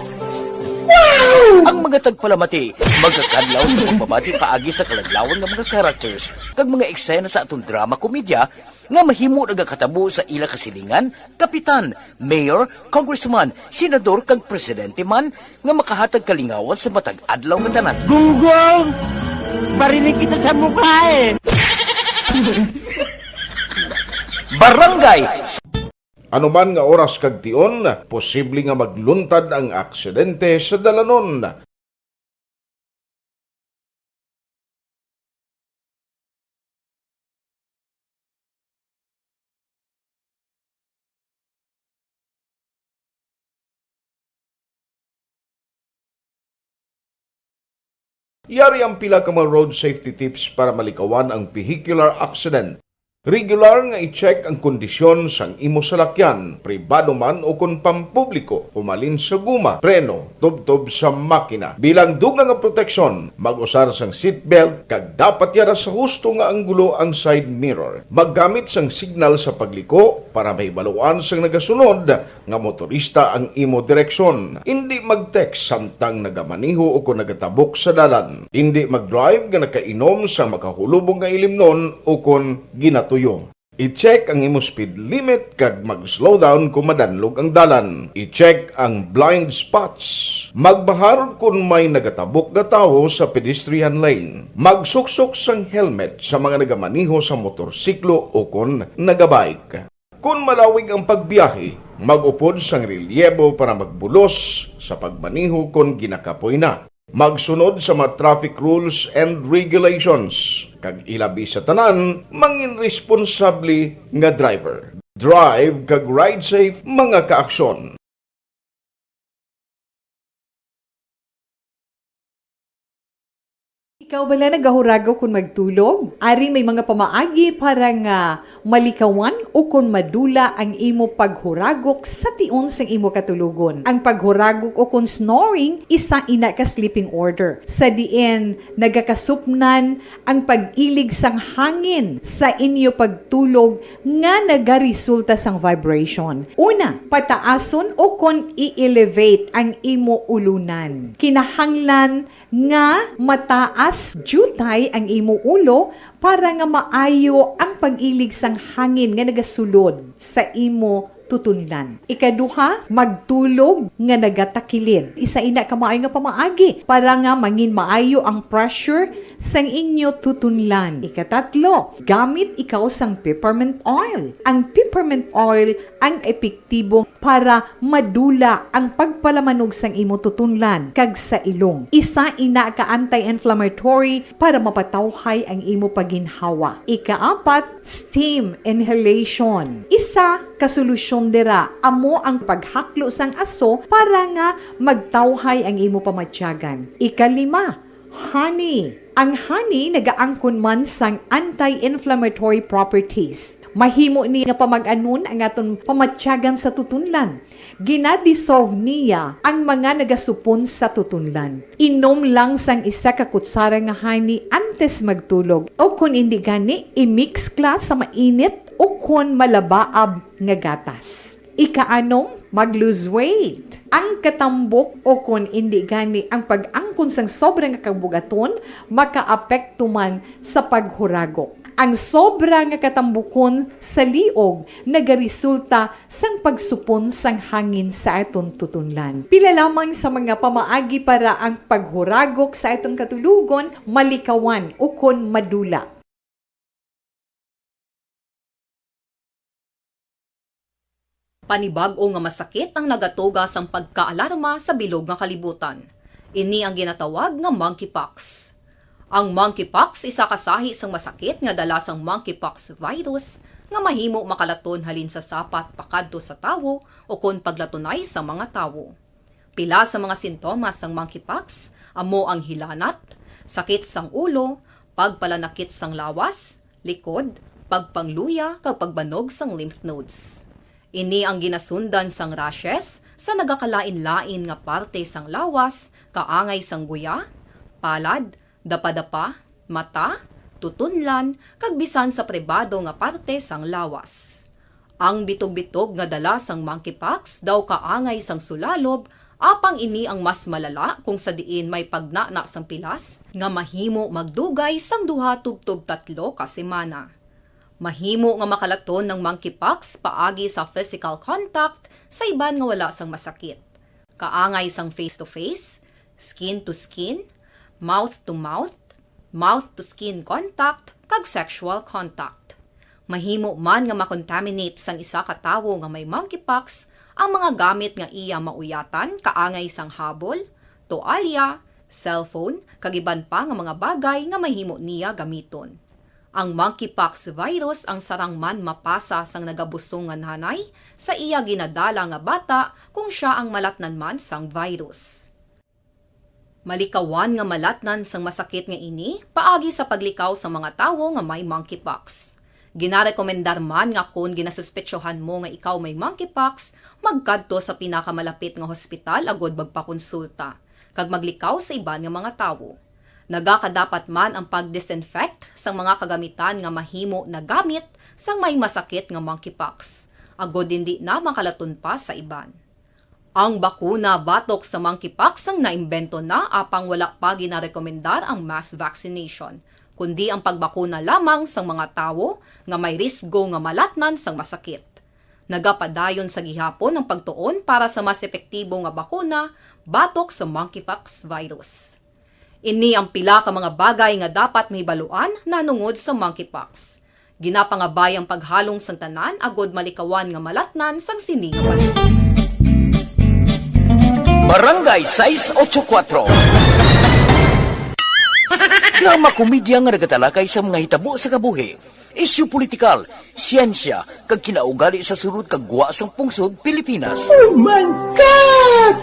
Wow! Ang mga tagpalamati, magkakadlaw sa pagbabati paagi sa kalaglawan ng mga characters kag mga eksena sa atong drama komedya nga mahimo nagakatabo sa ila kasilingan, kapitan, mayor, congressman, senador kag presidente man nga makahatag kalingawan sa matag adlaw nga tanan. Gunggong! Barinig kita sa mukha eh! Barangay! Anuman nga oras kag tion, posible nga magluntad ang aksidente sa dalanon. Yari ang pila ka mga road safety tips para malikawan ang vehicular accident. Regular nga i-check ang kondisyon sang imo salakyan, pribado man o kung pampubliko, pumalin sa guma, preno, tubtob sa makina. Bilang dugang nga proteksyon, mag-usar sang seatbelt, kag dapat yara sa husto nga anggulo ang side mirror. Maggamit sang signal sa pagliko para may baluan sang nagasunod nga motorista ang imo direksyon. Hindi mag-text samtang nagamaniho o kung nagatabok sa dalan. Hindi mag-drive nga nakainom sa makahulubong nga ilimnon o kung ginato tuyo. I-check ang imo speed limit kag mag-slow down kung madanlog ang dalan. I-check ang blind spots. Magbahar kung may nagatabok nga tawo sa pedestrian lane. Magsuksok sang helmet sa mga nagamaniho sa motorsiklo o kung nagabike. Kung malawig ang pagbiyahe, mag-upod sang relyebo para magbulos sa pagmaniho kung ginakapoy na. Magsunod sa mga traffic rules and regulations. Kag ilabi sa tanan, mangin responsable nga driver. Drive kag ride safe mga kaaksyon. Ikaw bala nagahuragaw kung magtulog? Ari may mga pamaagi para nga malikawan o kung madula ang imo paghuragok sa tion sang imo katulugon. Ang paghuragok o kung snoring, isa ina ka sleeping order. Sa diin, nagakasupnan ang pag-ilig sang hangin sa inyo pagtulog nga nagaresulta sang vibration. Una, pataason o kung i-elevate ang imo ulunan. Kinahanglan nga mataas jutay ang imo ulo para nga maayo ang pag-ilig sang hangin nga nagasulod sa imo tutunlan. Ikaduha, magtulog nga nagatakilid. Isa ina ka maayo nga pamaagi para nga mangin maayo ang pressure sang inyo tutunlan. Ikatatlo, gamit ikaw sang peppermint oil. Ang peppermint oil ang epektibo para madula ang pagpalamanog sang imo tutunlan kag sa ilong. Isa ina ka anti-inflammatory para mapatawhay ang imo paginhawa. Ikaapat, steam inhalation. Isa ka solusyon dira amo ang paghaklo sang aso para nga magtawhay ang imo pamatyagan. Ikalima, honey. Ang honey nagaangkon man sang anti-inflammatory properties. Mahimo ni nga pamag-anon ang aton pamatyagan sa tutunlan. Ginadissolve niya ang mga nagasupon sa tutunlan. Inom lang sang isa ka kutsara nga honey antes magtulog. O kung hindi gani, i-mix class sa mainit o kung malabaab nga gatas. Ikaanong, mag-lose weight. Ang katambok o kung hindi gani ang pag-angkon sang sobrang kabugaton, makaapekto man sa paghuragok. Ang sobra nga katambukon sa liog nagaresulta sang pagsupon sang hangin sa aton tutunlan. Pila lamang sa mga pamaagi para ang paghuragok sa atong katulugon malikawan o kon madula. Panibag-o nga masakit ang nagatuga sang pagkaalarma sa bilog nga kalibutan. Ini ang ginatawag nga monkeypox. Ang monkeypox isa kasahi sang masakit nga dala sang monkeypox virus nga mahimo makalaton halin sa sapat pakadto sa tawo o kon paglatunay sa mga tawo. Pila sa mga sintomas sang monkeypox amo ang hilanat, sakit sang ulo, pagpalanakit sang lawas, likod, pagpangluya kag pagbanog sang lymph nodes. Ini ang ginasundan sang rashes sa nagakalain-lain nga parte sang lawas, kaangay sang guya, palad, dapa-dapa, mata, tutunlan, kag bisan sa pribado nga parte sang lawas. Ang bitog-bitog nga dala sang monkeypox daw kaangay sang sulalob, apang ini ang mas malala kung sa diin may pagnana sang pilas nga mahimo magdugay sang 2-3 ka semana. Mahimo nga makalaton ng monkeypox paagi sa physical contact sa iban nga wala sang masakit. Kaangay sang face-to-face, skin-to-skin, mouth-to-mouth, mouth-to-skin contact, kag sexual contact. Mahimo man nga makontaminate sang isa ka tawo nga may monkeypox ang mga gamit nga iya mauyatan kaangay sang habol, toalya, cellphone, kag iban pa nga mga bagay nga mahimo niya gamiton. Ang monkeypox virus ang sarang man mapasa sang nagabusong nga nanay sa iya ginadala nga bata kung siya ang malatnan man sang virus. Malikawan nga malatnan sang masakit nga ini paagi sa paglikaw sa mga tawo nga may monkeypox. Ginarekomendar man nga kung ginasuspetsyohan mo nga ikaw may monkeypox, magkadto sa pinakamalapit nga hospital agod magpakonsulta, kag maglikaw sa iban nga mga tawo. Nagakadapat man ang pag-disinfect sang mga kagamitan nga mahimo na gamit sang may masakit nga monkeypox, agod hindi na makalaton pa sa iban. Ang bakuna batok sa monkeypox ang naimbento na apang wala pa ginarekomendar ang mass vaccination, kundi ang pagbakuna lamang sang mga tawo nga may risgo nga malatnan sang masakit. Nagapadayon sa gihapon ang pagtuon para sa mas epektibo nga bakuna batok sa monkeypox virus. Ini ang pila ka mga bagay nga dapat mahibaluan nanungod sa monkeypox. Ginapangabay ang paghalong sang tanan agod malikawan nga malatnan sang sini nga balay. Barangay 684. Drama komedya nga nagatalakay sa mga hitabo sa kabuhi, isyu politikal, siyensya, kag kinaugali sa surut kag guwa sang pungsod Pilipinas. Oh my God!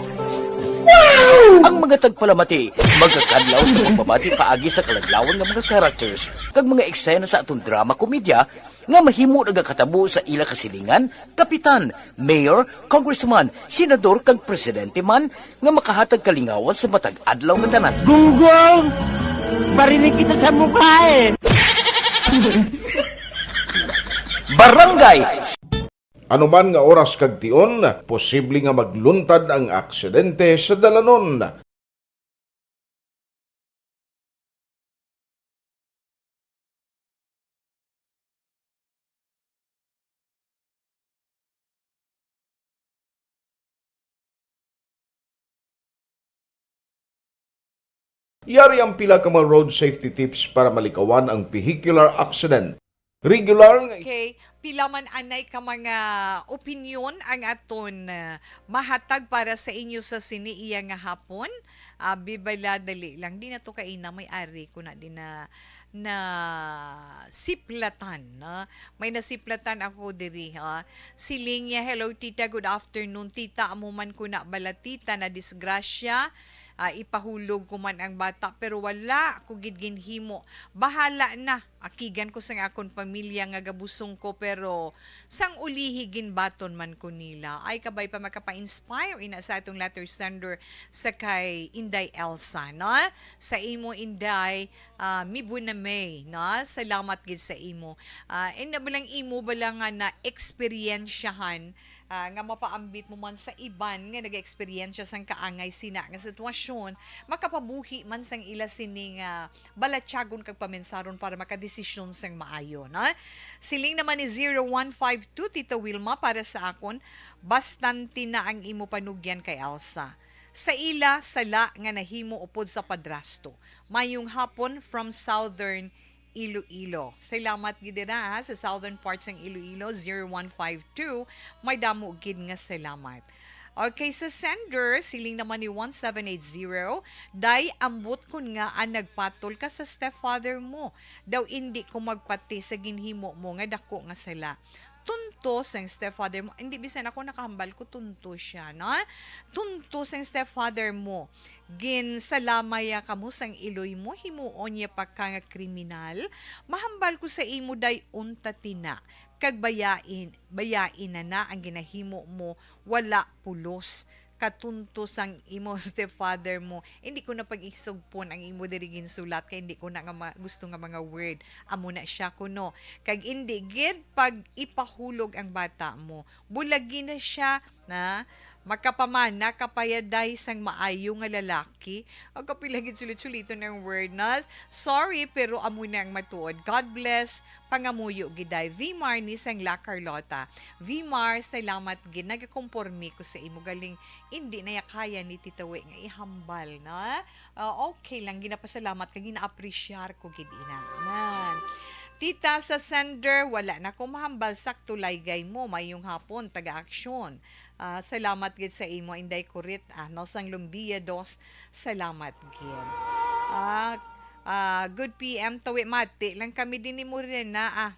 Wow! Ang mga tagpalamati, magkakadlaw sa pagbabati paagi sa kalaglawan ng mga characters kag mga eksena sa atong drama komedya nga mahimo nagakatabo sa ila kasilingan, kapitan, mayor, congressman, senador kag presidente man nga makahatag kalingawan sa matag adlaw nga tanan. Gunggong! Barinig kita sa mukha eh! Barangay! Anuman nga oras kag tion, posible nga magluntad ang aksidente sa dalanon. Yari ang pila ka mga road safety tips para malikawan ang vehicular accident. Regular nga Okay, pila man anay ka mga opinion ang aton mahatag para sa inyo sa siniiya nga hapon. Bibala dali lang di na to kaina may ari ko na din na siplatan na may nasiplatan ako diri ha. Siling niya, hello tita, good afternoon tita, amo man ko na bala tita na disgrasya. Ipahulog ko man ang bata pero wala ko gid ginhimo. Bahala na. Akigan ko sa akon pamilya nga gabusong ko pero sang ulihi ginbaton man ko nila. Ay kabay pa makapa-inspire ina sa atong letter sender sa kay Inday Elsa, no? Sa imo Inday, mibu na May, no? Salamat gid sa imo. Balang imo bala nga na eksperyensyahan nga mapaambit mo man sa iban nga nag-eksperyensya sang kaangay sina nga sitwasyon, makapabuhi man sang ila sining balatyagon kag pamensaron para makadesisyon sang maayo, na? Siling naman ni 0152 Tita Wilma para sa akon, bastante na ang imo panugyan kay Elsa. Sa ila sala nga nahimo upod sa padrasto. Mayong hapon from Southern Iloilo. Salamat gid na sa southern parts ng Iloilo 0152. May damo gid nga salamat. Okay, sa sender, siling naman ni 1780, day ambot kun nga ang nagpatol ka sa stepfather mo. Daw hindi ko magpati sa ginhimo mo nga dako nga sala. Tunto sa stepfather mo. Hindi bisan ako nakahambal ko, tunto siya, no? Tunto sa stepfather mo. Gin salamaya kamo sang iloy mo, himuon niya pa ka nga kriminal. Mahambal ko sa imo day unta tina. Kag bayain na ang ginahimo mo, wala pulos. Katunto sang imo stepfather mo. Hindi ko na pag-isugpon ang imo dirigin sulat kay hindi ko na nga gusto nga mga word. Amo na siya kuno. Kag hindi gid pag ipahulog ang bata mo. Bulagi na siya na makapamana kapayaday sang maayo nga lalaki. Ang kapilagid sulit-sulito ng word na sorry pero amo na ang matuod. God bless. Pangamuyo giday. Vmar ni sang La Carlota. Vmar, salamat gid. Nagakompormi ko sa imo galing. Hindi na kaya ni Tita We nga ihambal na. Okay lang ginapasalamat kag gina-appreciate ko gid ina. Man. Tita sa sender, wala na ko mahambal sakto laygay mo mayong hapon taga-aksyon. Salamat gid sa imo Inday Kurit, no sang Lumbia 2. Salamat gid. Good PM tawi mati lang kami din ni mo rin na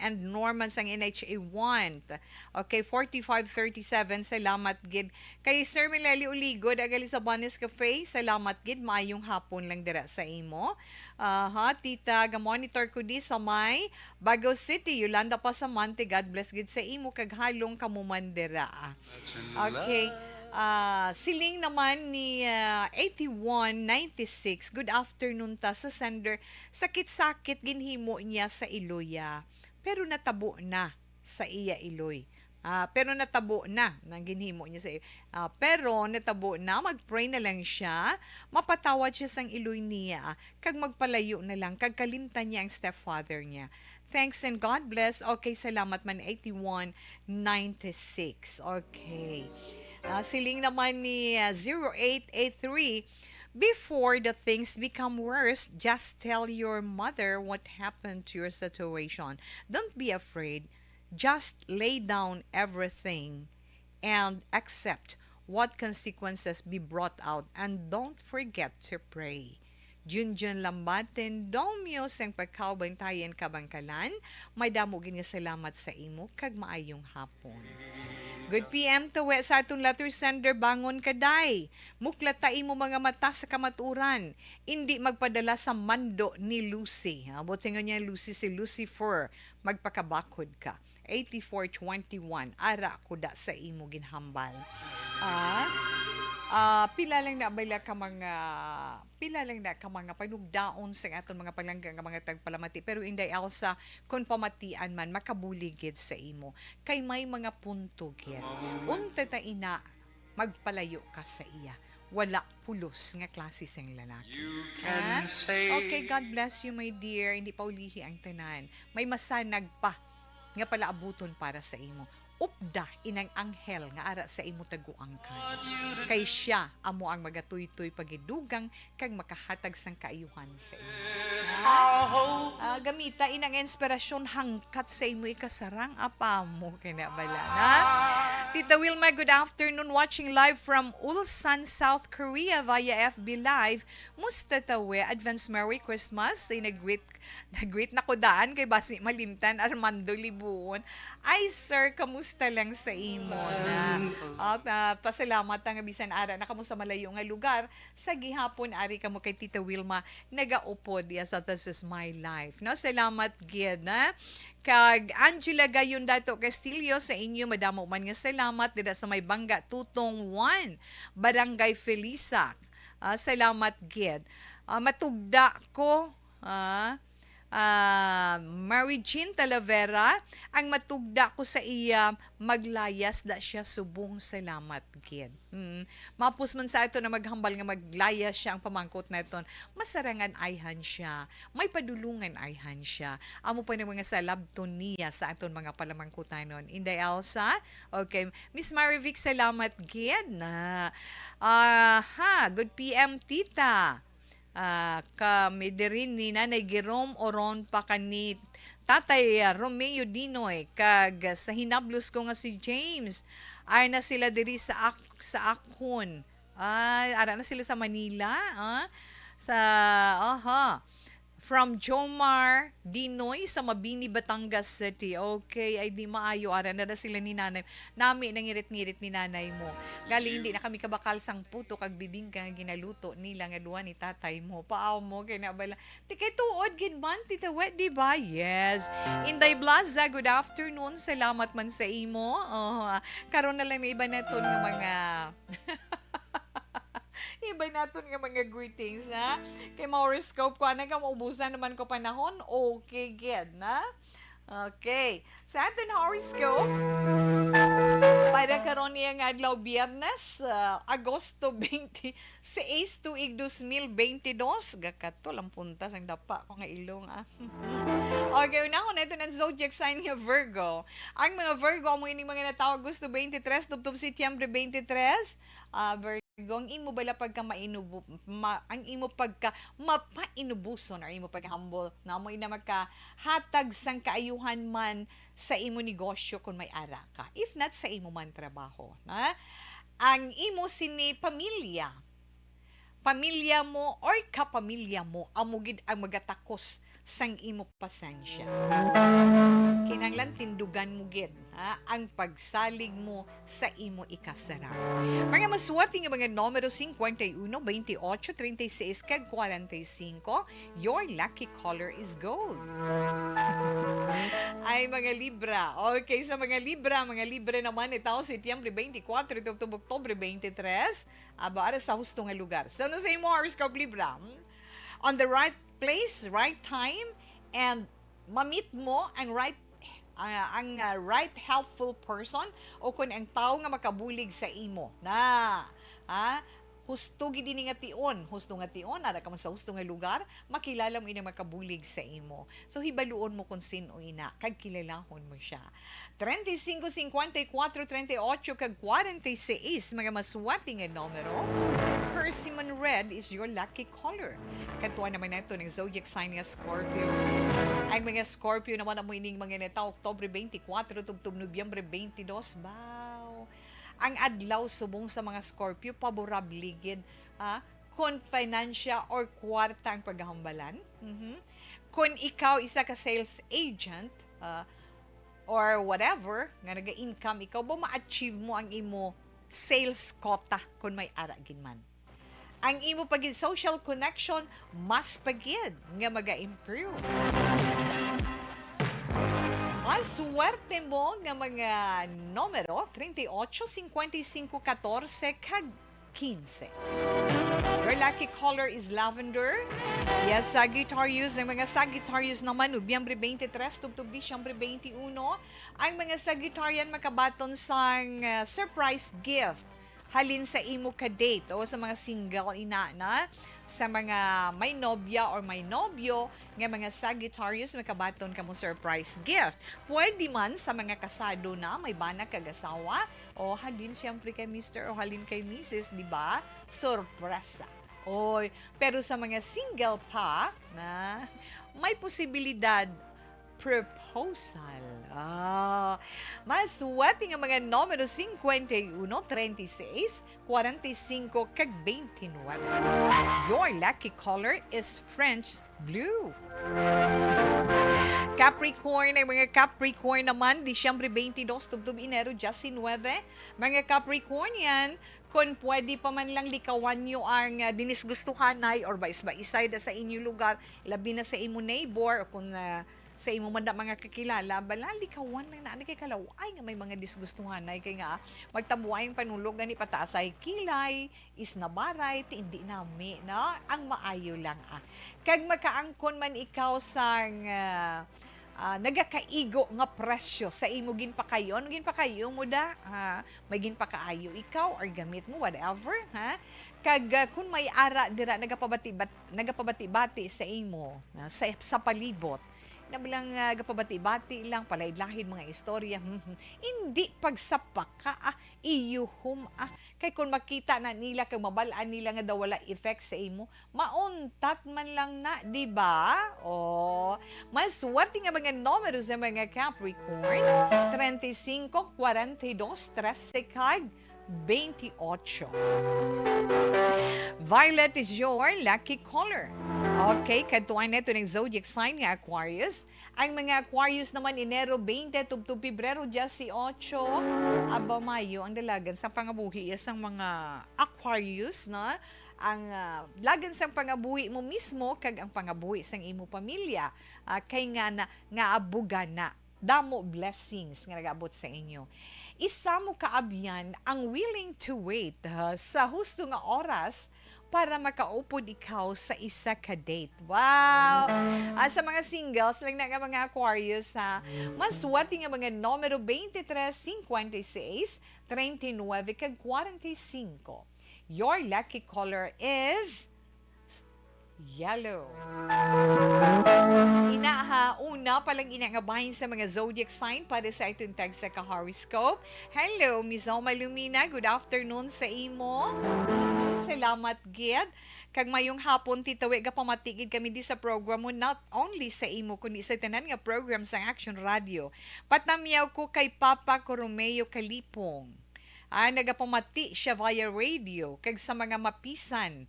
and Norman sang NHA 1. Okay, 4537 salamat gid kay Sir Mileli Uligod agali sa Banis Cafe. Salamat gid maayong hapon lang dira sa imo. Tita ga monitor ko di sa may Baguio City, Yolanda Pasamante. God bless gid sa imo kag halong kamuman dira. Okay. Siling naman ni 8196. Good afternoon ta sa sender. Sakit-sakit ginhimo niya sa iloya. Pero natabo na sa iya iloy. Pero natabo na nang ginhimo niya sa iyo. Pero natabo na, mag-pray na lang siya, mapatawad siya sang iloy niya, kag magpalayo na lang, kag kalimtan niya ang stepfather niya. Thanks and God bless. Okay, salamat man 8196. Okay. Siling naman ni 0883, before the things become worse, just tell your mother what happened to your situation. Don't be afraid. Just lay down everything and accept what consequences be brought out, and don't forget to pray. Junjun lambaten, domyo sang pagkaubantayan kabangkalan, may damogin nga salamat sa imo, kag maayong hapon. Good PM tawe sa atong letter sender, bangon kaday. Muklata imo mga mata sa kamaturan. Hindi magpadala sa mando ni Lucy. Buti nga niya Lucy si Lucifer. Magpakabakod ka. 8421. Ara kuda sa imo ginhambal. Pila lang na panugdaon sa aton mga palanggang mga tagpalamati, pero Inday Elsa kung pamatian man makabuligid sa imo kay may mga punto gyud unta ta ina magpalayo ka sa iya, wala pulos nga klase sang lalaki. Okay, God bless you my dear. Hindi pa ulihi ang tanan, may masanag pa nga palaabuton para sa imo. upda inang anghel nga ara sa imo taguangkan. Kay siya amo ang magatuy-tuy pagidugang kag makahatag sang kaayuhan sa imo. Gamita inang inspirasyon hangkat sa imo ikasarang apa mo kinabala na. Tita Wilma, good afternoon. Watching live from Ulsan, South Korea via FB Live. Musta tawe? Advance Merry Christmas. Ay nag-greet na ko daan kay Basi Malimtan, Armando Libuon. Ay sir, kamusta lang sa imo na? Pasalamat nga bisan ara na kamo sa malayo nga lugar. Sa gihapon ari kamo kay Tita Wilma nagaupod ya sa This Is My Life. No, salamat gid na. Kag Angela Gayon Dato Castillo sa inyo madamo man nga salamat dira sa may Bangga Tutong 1 Barangay Felisa. Salamat gid. Matugda ko Mary Jean Talavera ang matugda ko sa iya maglayas da siya subong salamat gid. Mapus man sa ito na maghambal nga maglayas siya ang pamangkot na ito. Masarangan ayhan siya. May padulungan ayhan siya. Amo pa ng mga salabton niya sa aton mga palamangkutanon. Inday Elsa. Okay. Miss Marivic, salamat gid na. Good PM tita. Kami dirin ni Nanay Jerome Oron pa kanit Tatay Romeo Dinoy kag sa hinablos ko nga si James ay na sila diri sa akon ara na sila sa Manila from Jomar Dinoy sa Mabini, Batangas City. Okay, ay di maayo. Ara na sila ni nanay. Nami nangirit-ngirit ni nanay mo. Gali, hindi na kami kabakal sang puto kag bibingka nga ginaluto nila nga duwa ni tatay mo. Paaw mo, kaya nabala. Tikay tuod, ginban, tita wet, di ba? Yes. Inday Blaza, good afternoon. Salamat man sa imo. Karon na lang may iba na nga mga... Iba natin nga mga greetings, ha? Kay Horoscope ko, ka maubusan naman ko panahon. Okay, good, na? Okay. Sa atin horoscope, para karon niya nga adlaw Biyernes, Agosto 26 tuig 2022. Gakato lang punta sang dapa ko nga ilong. Okay, unahon na ito ng zodiac sign nga Virgo. Ang mga Virgo, amo ining mga natawag Agosto 23, tubtob Setyembre 23. Virgo, ang imo bala pagka ang imo pagka mapainubuson or imo pagka humble na mo ina magkahatag sang kaayuhan man sa imo negosyo kung may ara ka. If not sa imo man trabaho, na ang imo sini pamilya mo or kapamilya mo amugid ang magatakos sang imo pasensya. Kinanglan tindugan mo gid ang pagsalig mo sa imo ikasarap. Mga maswerte nga mga numero 51, 28, 36 kag 45. Your lucky color is gold. Ay mga Libra. Okay, sa mga Libra naman itaw Setyembre 24 ito Oktubre 23. Para sa husto nga lugar. So no sa imo horoscope Libra. On the right place, right time, and mamit mo ang right helpful person o kung ang tao nga makabulig sa imo na husto gid ini nga tion ara ka man sa husto nga lugar makilala mo ini makabulig sa imo, so hibaluon mo kung sino ina kag kilalahon mo siya. 35, 54, 38 kag 46 mga maswerte nga numero. Persimmon red is your lucky color. Katuan naman nato ng zodiac sign nga Scorpio. Ang mga Scorpio naman amo ining mga neta Oktubre 24 tubtob Nobyembre 22. Ang adlaw subong sa mga Scorpio favorable gid kung financial or kwarta ang paghahambalan. Kung ikaw isa ka sales agent or whatever nga naga-income ikaw ba ma-achieve mo ang imo sales quota kung may ara gid man. Ang imo pagid social connection mas pagid nga maga-improve. Ang swerte mo nga mga numero 38, 55, 14 kag 15. Your lucky color is lavender. Yes, Sagittarius. Ang mga Sagittarius naman, Nobyembre 23, tubtob Disyembre 21. Ang mga Sagittarian makabaton sang surprise gift halin sa imo ka date o sa mga single ina na, sa mga may nobya or may nobyo nga mga Sagittarius, makabaton ka mo surprise gift. Pwede man sa mga kasado na may banak kagasawa o halin siyempre kay Mr. o halin kay Mrs., di ba? Sorpresa. Oy, pero sa mga single pa na may posibilidad proposal. Maswerte nga mga numero 51, 36, 45, kag 29. Your lucky color is French blue. Capricorn, ay mga Capricorn naman, Disyembre 22, tubtub Enero 19. Mga Capricornian, kung pwede pa man lang likawan nyo ang dinisgustuhan ay or bais-baisay da sa inyo lugar, labi na sa imo neighbor o kung sa imo man da mga kakilala, bala likawan lang na kay kalaway nga may mga disgustuhan ay kay nga magtabuay ang panulog gani pataasay kilay, isnabaray, hindi nami, no? Ang maayo lang Kag makaangkon man ikaw sang nagakaigo nga presyo sa imo ginpakayon mo da may ginpakaayo ikaw or gamit mo whatever kag kun may ara dira nagapabati-bati sa imo sa palibot na bilang gapabati-bati lang palaid-lahid mga istorya hindi pagsapak ka iyuhom kay kung makita na nila kag mabalaan nila nga daw wala effect sa imo mauntat man lang na di ba mas swerte nga mga numero sa mga Capricorn 35 42 13 kag 28. Violet is your lucky color. Okay, katuan neto ng zodiac sign nga Aquarius. Ang mga Aquarius naman Enero 20 tubtub Pebrero 18. Aba Mayo ang dalagan sa pangabuhi ang mga Aquarius na ang lagan sa pangabuhi mo mismo kag ang pangabuhi sang imo pamilya kay nga abuga na damo blessings nga nagabot sa inyo. Isa mo kaabyan ang willing to wait sa husto nga oras para makaupod ikaw sa isa ka date. Wow! Sa mga singles, lang na nga mga Aquarius, mas swerte nga mga numero 23, 56, 39, kag 45. Your lucky color is yellow. Una palang inangabahin sa mga zodiac sign para sa itong tag sa ka-horoscope. Hello, Miss Oma Lumina. Good afternoon sa imo. Salamat, Gid. Kag mayong hapon, titawi ka pamatigid kami di sa program mo, not only sa imo, kundi sa tanan nga program sa Action Radio. Patamyaw ko kay Papa Coromeo Kalipong. Nagapamati siya via radio. Kag sa mga mapisan,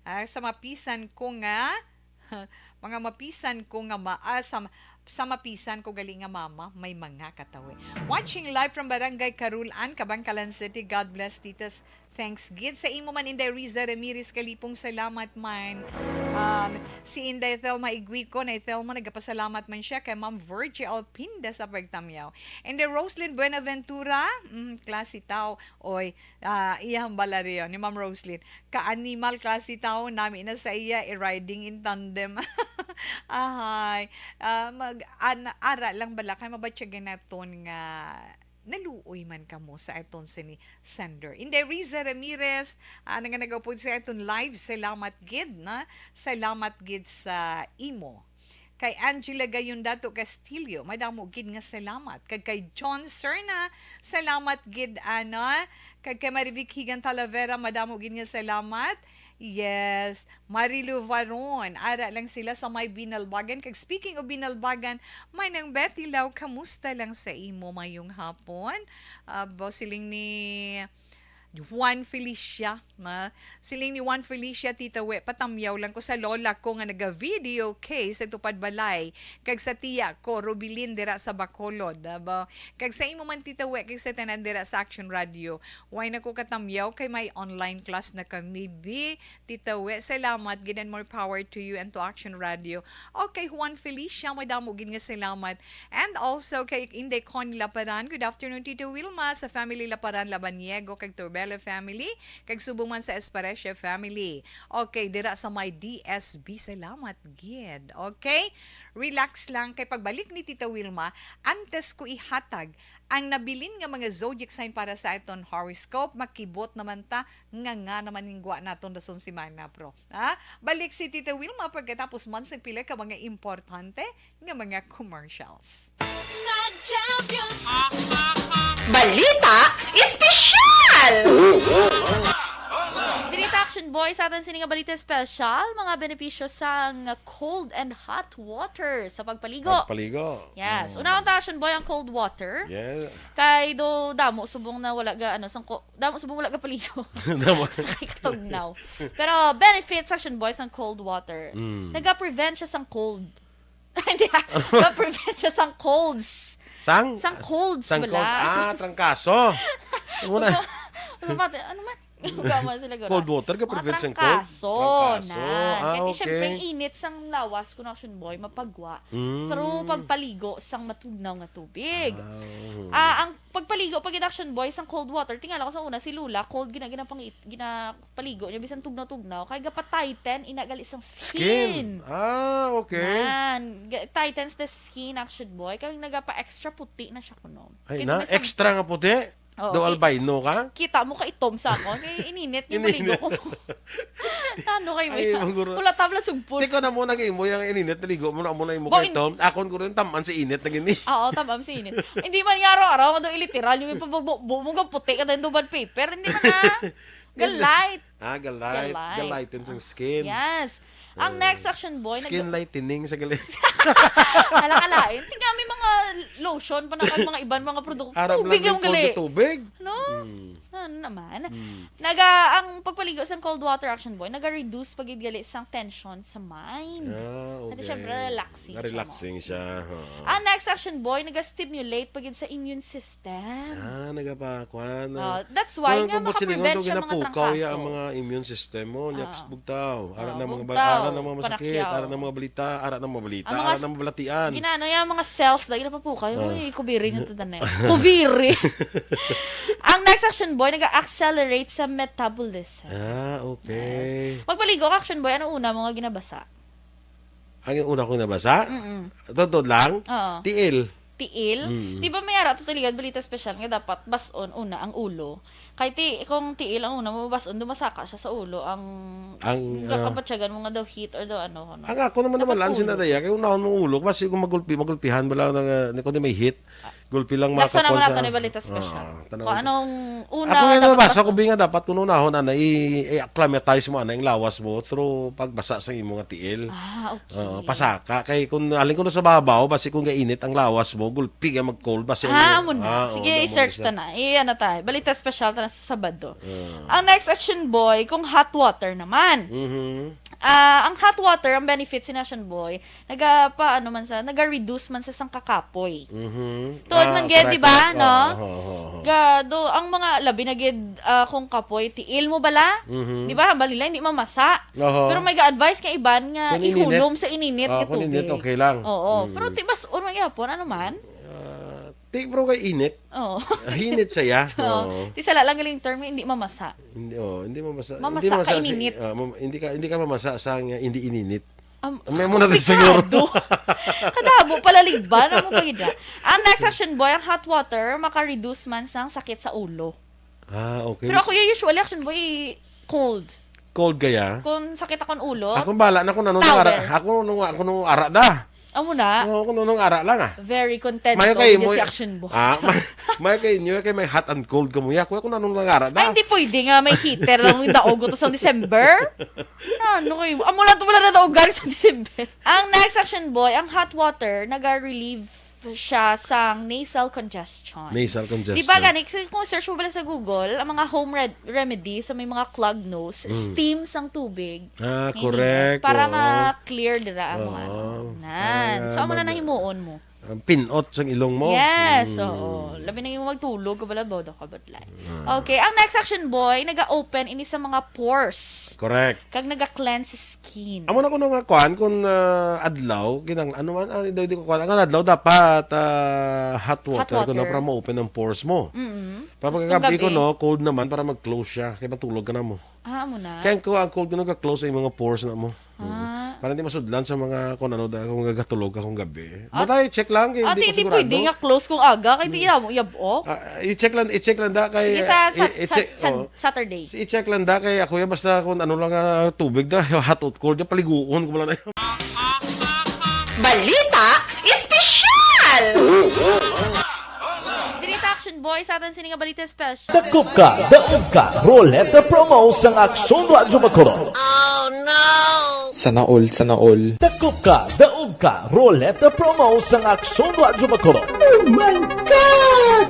sa mapisan ko nga mga mapisan ko nga sa mapisan ko galing nga mama may mga katawi. Watching live from Barangay Carulan, Kabangkalan City. God bless titas. Thanks Gid sa imo man Inday Riza Ramirez Kalipong, salamat man. Si Inday Thelma Iguico na Thelma nagapasalamat man siya kay Ma'am Virgie Alpinda sa pagtamyaw. And the Roslyn Buenaventura, klase tao, oy, iyang balaryo ni Ma'am Roslyn. Ka-animal klase tao namin na sa iya riding in tandem. Ahay, ara lang bala kay mabatyagan naton nga naluoy man kamo sa aton sini sender. Inday Riza Ramirez, nga nagapod sa aton live, salamat gid na. Salamat gid sa imo. Kay Angela Gayondato Castillo, madamo gid nga salamat. Kay John Serna, salamat gid kay Marivic Higan Talavera, madamo gid nga salamat. Yes, Marilu Varon, ara lang sila sa may Binalbagan. Kag speaking of Binalbagan, may nang Betty Lau, kamusta lang sa imo mayong hapon? Siling ni Juan Felicia, siling ni Juan Felicia, Tita We, patamyaw lang ko sa lola ko nga naga-video case sa Tupad Balay, kag sa tiya ko, Rubilin, dira sa Bacolod, kag sa imo man Tita We, kag sa tanan dira sa Action Radio, why na ko katamyaw, kay may online class na kami, Tita We, salamat, gid and more power to you and to Action Radio. Okay, Juan Felicia, may damo gid nga salamat, and also kay Inday Connie Laparan, good afternoon Tito Wilma, sa family Laparan, Labaniego, kag Turbe Isabela family, kag subong man sa Esparecia family. Okay, dira sa my DSB, salamat gid. Okay? Relax lang kay pagbalik ni Tita Wilma, antes ko ihatag ang nabilin nga mga zodiac sign para sa iton horoscope, makibot naman ta nga naman ningwa naton dason si Mana Pro. Ha? Balik si Tita Wilma pagkatapos man sa pila ka mga importante nga mga commercials. Balita Espesyal! Dirita Action Boy sa atin sining nga balita special, mga benepisyo sa cold and hot water sa pagpaligo. Yes. Una ang Action Boy ang cold water. Yeah. Kay do damo subong na wala ga damo subong wala ga paligo. Kay katugnaw. Pero benefits Action Boy sang cold water. Naga-prevent siya sang cold. Hindi. Naga-prevent siya sang colds. Sang colds wala. Trangkaso. Ano man? Cold water ka prevent sang cold? Trangkaso. Kaya okay. siyempre ang init sang lawas kun Action Boy mapagwa through pagpaligo sang matugnaw nga tubig. Ang pagpaligo pag Action Boy sang cold water, tingala ko sa una si Lula, cold ginapaligo niya bisan tugnaw-tugnaw kay gapa-tighten inagali sang skin. Okay. Tightens the skin Action Boy kay nagapa-extra puti na siya kuno. Extra nga puti? Do albino ka? Kita mo ka itom sa ako. Kaya ininit yung maligo ko. Ano kayo mo? Wala tabla sugpon. Hindi ko na muna nag-imo yung ininit. Naligo mo na muna yung mukha itom. Akon ko rin taman si init na gini. Oo, tamam si init. Hindi man yung araw-araw. Mado iliteral. Yung ipabagbo mo ka puti ka din duban paper. Hindi man na. Galight. Galighten sa skin. Yes. Ang next Action Boy. Skin lightening sa galit. Alakalain. Tingnan may mga lotion pa na mga ibang mga produkto. Tubig yung gali. Tubig? No? Ano naman? Ang pagpaligo sa cold water Action Boy, naga-reduce pagidgali sang tension sa mind. Okay. At syempre, relaxing siya. Ang next Action Boy, naga-stimulate pagid sa immune system. Nagapakwan. That's why nga makaprevent siya mga trangkaso. Ang mga immune system mo, nyaps bugtaw. Ara na mga masakit, ara na mga balita, ara na mga balita, ara na mga balatian. Ginano yung mga cells, lagi na pa po kayo. Uy, kubiri nyo ito na kubiri. Ang next Action Boy, nag-accelerate sa metabolism. Okay. Yes. Magpaligo ka, Action Boy, ano una mo nga ginabasa? Ang una kong nabasa? Totoo lang? Tiil. Di ba may ara tutuligad balita special nga dapat bason una ang ulo. Kay kung tiil ang una mo bason dumasaka siya sa ulo ang kapatsagan mo nga daw heat or daw ano. Ang ako naman sinadaya kay unahon mong ulo kasi kung magulpihan bala na kung may heat. Gulpi lang makapon sa... Nasa naman natin ni balita special. Kung anong una ako nga nabasa ko nga dapat kung unahon i-acclimatize mo yung lawas mo through pagbasa sa imo nga tiil. Okay. Pasaka. Kay kung alin ko na sa babaw, basi kung gainit ang lawas mo, gulpi ka mag-cold. Basi mo na. Sige, i-search ta na. Ano tayo. Balita special ta na sa Sabado. Ang next Action Boy, kung hot water naman. Ang hot water, ang benefits ni Action Boy, naga-reduce man sa sang kakapoy. Tuod man gid, di ba, no? Gado, ang mga labi na gid kung kapoy, tiil mo bala? Di ba, hambal nila, hindi mamasa. Pero may ga-advise ka iban nga ihulom sa ininit nga tubig. Ininit, okay lang. Oo. Pero tibas, unang yapon, ano man? Bro kay init. Hinit saya. Ti sala lang galing term hindi mamasa. Hindi mamasa. Mamasa ka ininit. Hindi ka mamasa sa hindi ininit. May muna din siguro. Kadabo pala ligban mo pagida. Ang next Action Boy, ang hot water maka-reduce man sang sakit sa ulo. Okay. Pero ako usually Action Boy cold. Cold kaya? Kung sakit akong ulo. Ako bala na ako nung ara da. Amo na? Ako nung ara lang Very content ko si Action Boy. May kay may hot and cold ka mo. Ako nung ara da. Ay, hindi pwede nga may heater lang yung daog to sa December. Ano kayo? Amo lang wala na daog sa December. Ang next Action Boy, ang hot water, naga-relieve siya sa nasal congestion. Di ba gani, kung search mo pala sa Google, ang mga home remedy sa may mga clogged nose, steam sang tubig. Correct. Para ma-clear dira ang mga So, amo na nahimuon mo. Pinot sa ilong mo. Yes, oo. Labi na yung magtulog, kabala bodo kabadlay. Okay, ang next Action Boy, naga-open ini sa mga pores. Correct. Kag naga-cleanse skin. Amo na ko nung kuan kung adlaw, ginang ano man, hindi ko kuan. Ang adlaw dapat hot water. Kung na para ma-open ang pores mo. Papagagabi ko, gabi. no, cold naman para mag-close siya. Kaya matulog ka na mo. Mo na. Kaya ko ang cold ko nag-close sa mga pores na mo. Para hindi masudlan sa mga kung ano kung gagatulog akong gabi. Batay, check lang. Ate, Hindi hindi ko sigurado. pwede nga close kung aga. Kaya hindi mo yabo. I-check lang da kay... Saturday. I-check lang da kay ako yan. Basta kung ano lang tubig da, hot or cold, yung paliguon ko lang na yun. Balita Espesyal! Dirita Action Boy, sa atin sininga balita special. Dakop ka, daog ka, roleta promo sang Aksyon Radyo Bacolod. Oh no! Sana all. Dakop ka, daog ka, roleta promo sang Aksyon Radyo Bacolod. Oh my God!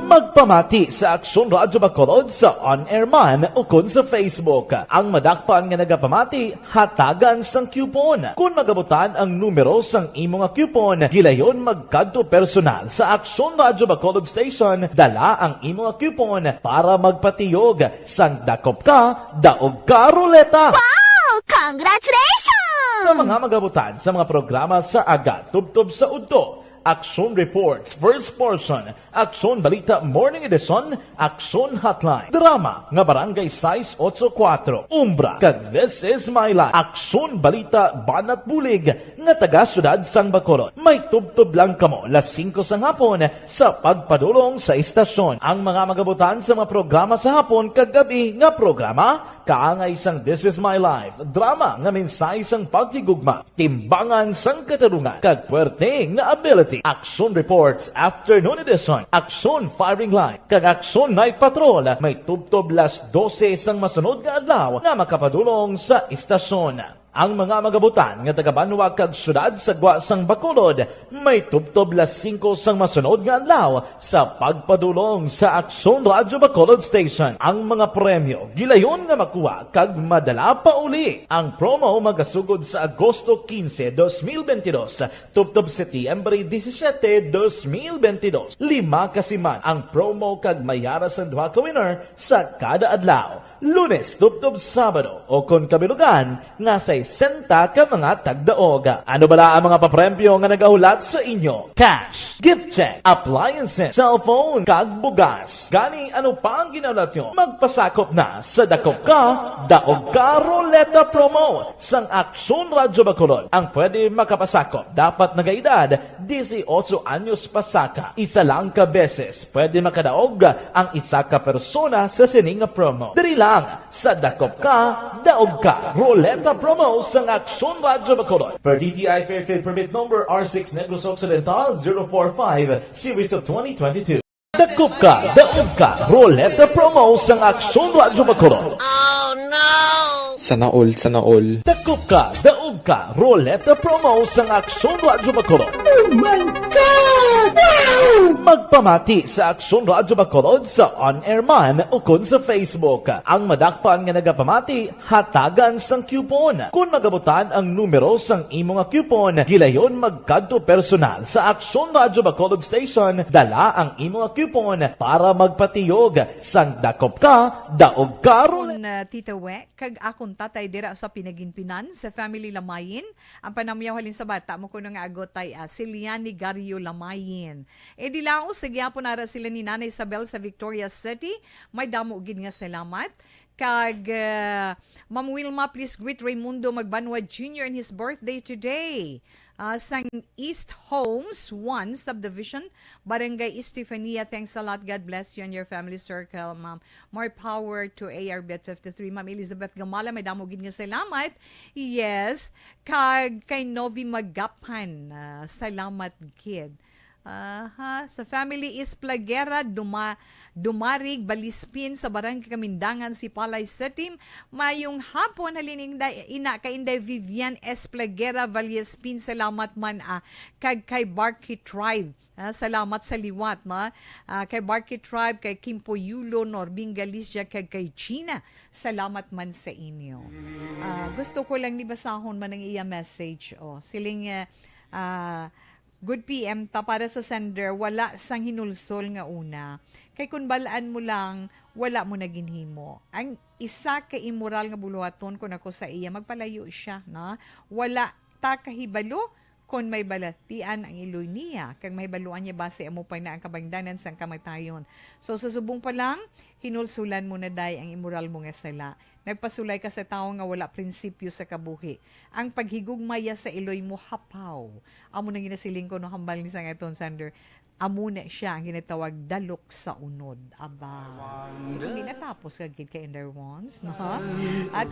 Magpamati sa Aksyon Radyo Bacolod sa on-air man o kun sa Facebook. Ang madakpan nga nagapamati, hatagan sang coupon. Kung magabutan ang numero sang imong coupon, gilayon magkadto personal sa Aksyon Radyo Bacolod Station, dala ang imong coupon para magpatiyog sang dakop ka, daog ka, roleta. Congratulations! Sa mga magabutan sa mga programa sa Aga, Tubtob sa Udto, Action Reports, First Portion, Action Balita Morning Edition, Action Hotline, Drama, nga Barangay 684, Umbra, kag This Is My Life, Action Balita Banat Bulig, nga taga Syudad San Bacolod. May tubtob lang kamo, las 5 sa hapon, sa pagpadulong sa istasyon. Ang mga magabutan sa mga programa sa hapon, kag gabi nga programa, kaangay sang This Is My Life, drama nga mensahe sang pagkigugma, timbangan sang katarungan, kag puwerte nga ability, Action Reports Afternoon Edition, Action Firing Line, kag Action Night Patrol, may tubtob las 12 sang masunod nga adlaw nga makapadulong sa istasyon. Ang mga magabutan nga taga-Banwa kag syudad sa Gwa sang Bacolod, may tubtob las 5 sang masunod nga adlaw sa pagpadulong sa Aksyon Radyo Bacolod Station. Ang mga premyo gilayon nga makuha kag madala pa uli. Ang promo magasugod sa Agosto 15, 2022, tubtob Setyembre 17, 2022. 5 kasiman ang promo kag mayara sa 2 ka winner sa kada adlaw. Lunes, tubtob Sabado o kon kabilugan nga sa 60 ka mga tagdaoga. Ano bala ang mga papremyo nga nagahulat sa inyo? Cash, gift check, appliances, cellphone, kag bugas. Gani ano pa ang ginahulat nyo? Magpasakop na sa Dakop Ka, Daog Ka Roleta Promo sang Aksyon Radyo Bacolod. Ang pwede makapasakop dapat nagaedad 18 anyos pasaka. Isa lang ka beses pwede makadaog ang isa ka persona sa sininga promo. Diri lang sa Dakop Ka, Daog Ka Roleta Promo sang Aksyon Radyo Bacolod. Per DTI Fair Trade Permit Number R6 Negros Occidental 045 Series of 2022. Dakop ka, daog ka, roleta promo sang Aksyon Radyo Bacolod. Oh no! Sana all. Dakop ka, daog ka, roleta promo sang Aksyon Radyo Bacolod. Oh my God! Magpamati sa Aksyon Radyo Bacolod sa on-air man o kun sa Facebook. Ang madakpan nga nagapamati, hatagan sang coupon. Kung magabutan ang numero sang imong coupon, gilayon magkadto personal sa Aksyon Radyo Bacolod Station, dala ang imong coupon para magpatiyog sang dakop ka, daog ka, Tita We, kag akong tatay dira sa Pinaginpinan sa family Lamayin. Ang panamyaw halin sa bata mo kuno nga agotay si Liani Gario Lamayin. E di lao sa gyapon nara sila ni Nanay Isabel sa Victoria City. May damo gid nga salamat. Kag Ma'am Wilma, please greet Raimundo Magbanwa Jr. in his birthday today. Sang East Homes 1 Subdivision, Barangay Estefania. Thanks a lot. God bless you and your family circle, ma'am. More power to ARBet 53. Ma'am Elizabeth Gamala, may damogin nga salamat. Yes. Kag kay Novi Magapan, salamat kid. Sa family is Plagera, Dumarig, Balispin, sa Barangay Kamindangan, si Palay Setim. Mayong hapon, halining ina kay Inday Vivian S. Plagera, Valiespin, salamat man kag kay Barky Tribe. Salamat sa liwat, kay Barky Tribe, kay Kimpo Yulo, Norbing Galicia, kag kay Gina. Salamat man sa inyo. Gusto ko lang nibasahon man ang iya message. Siling good PM ta para sa sender, wala sang hinulsol nga una. Kay kun balaan mo lang, wala mo na ginhimo. Ang isa ka immoral nga buluhaton kun ako sa iya, magpalayo siya, na? Wala ta kahibalo kon may balatian ang iloy niya, kag may baluan niya base amo pa na ang kabangdanan sang kamatayon. So sa subong pa lang, hinulsulan mo na day ang immoral mo nga sala. Nagpasulay ka sa tao nga wala prinsipyo sa kabuhi. Ang paghigugmaya sa iloy mo hapaw. Amo nang ginasiling ko no hambal ni sang aton Sander. Amo na siya ang ginatawag dalok sa unod. Aba. Hindi natapos kagid kay Ender Wands, no? At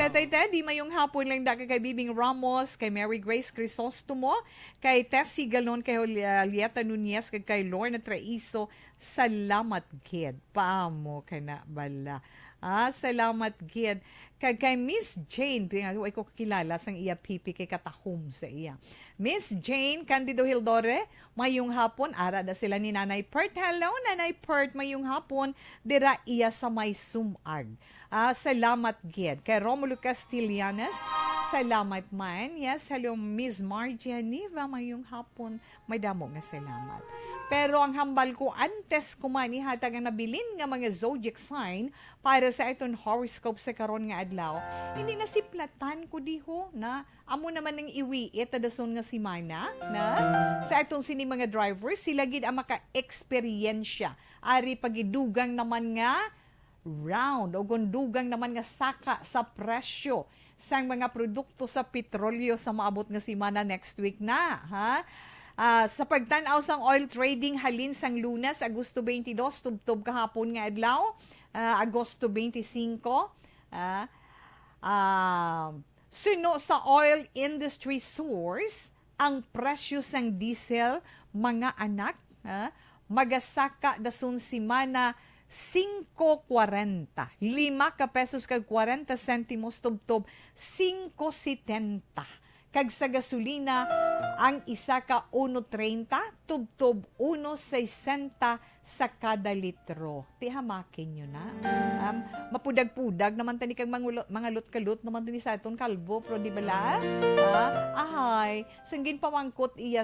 di mayong hapon lang da kay Bibing Ramos, kay Mary Grace Crisostomo, kay Tessie Galon, kay Julieta Nunez, kay Lorna Traiso. Salamat gid. Paamo ka na bala. Salamat gid. Kay Miss Jane, ay ko kakilala sang iya pipi kay katahom sa iya. Miss Jane Candido Hildore, mayong hapon ara da sila ni Nanay Pert. Hello Nanay Pert, mayong hapon dira iya sa may sumag. Salamat gid. Kay Romulo Castellanes, salamat man. Yes, hello Miss Margie Niva, mayong hapon. May damo nga salamat. Pero ang hambal ko antes kuman ihatag ang nabilin nga mga zodiac sign para sa iton horoscope sa karon nga adlaw, hindi na siplatan ko diho na amo naman ng iwiit dason nga simana na sa iton sini mga drivers sila gid ang maka-eksperyensya ari pagidugang naman nga round o gundugang naman nga saka sa presyo sang mga produkto sa petrolyo sa maabot nga simana next week na, ha? Sa pagtanaw sang oil trading halin sang Lunes, Agosto 22, tubtob kahapon nga adlaw, Agosto 25. Sino sa oil industry source, ang presyo sang diesel, mga anak, magasaka dason simana 5.40. 5 ka pesos kag 40 sentimos tubtob 5.70. Kag sa gasolina, ang isa ka 1.30, tubtob 1.60 sa kada litro. Tihamakin nyo na. Mapudag-pudag naman tani kag mga lut-kalut naman tani sa aton kalbo, pro di bala? Ahay, sanggin pamangkot iya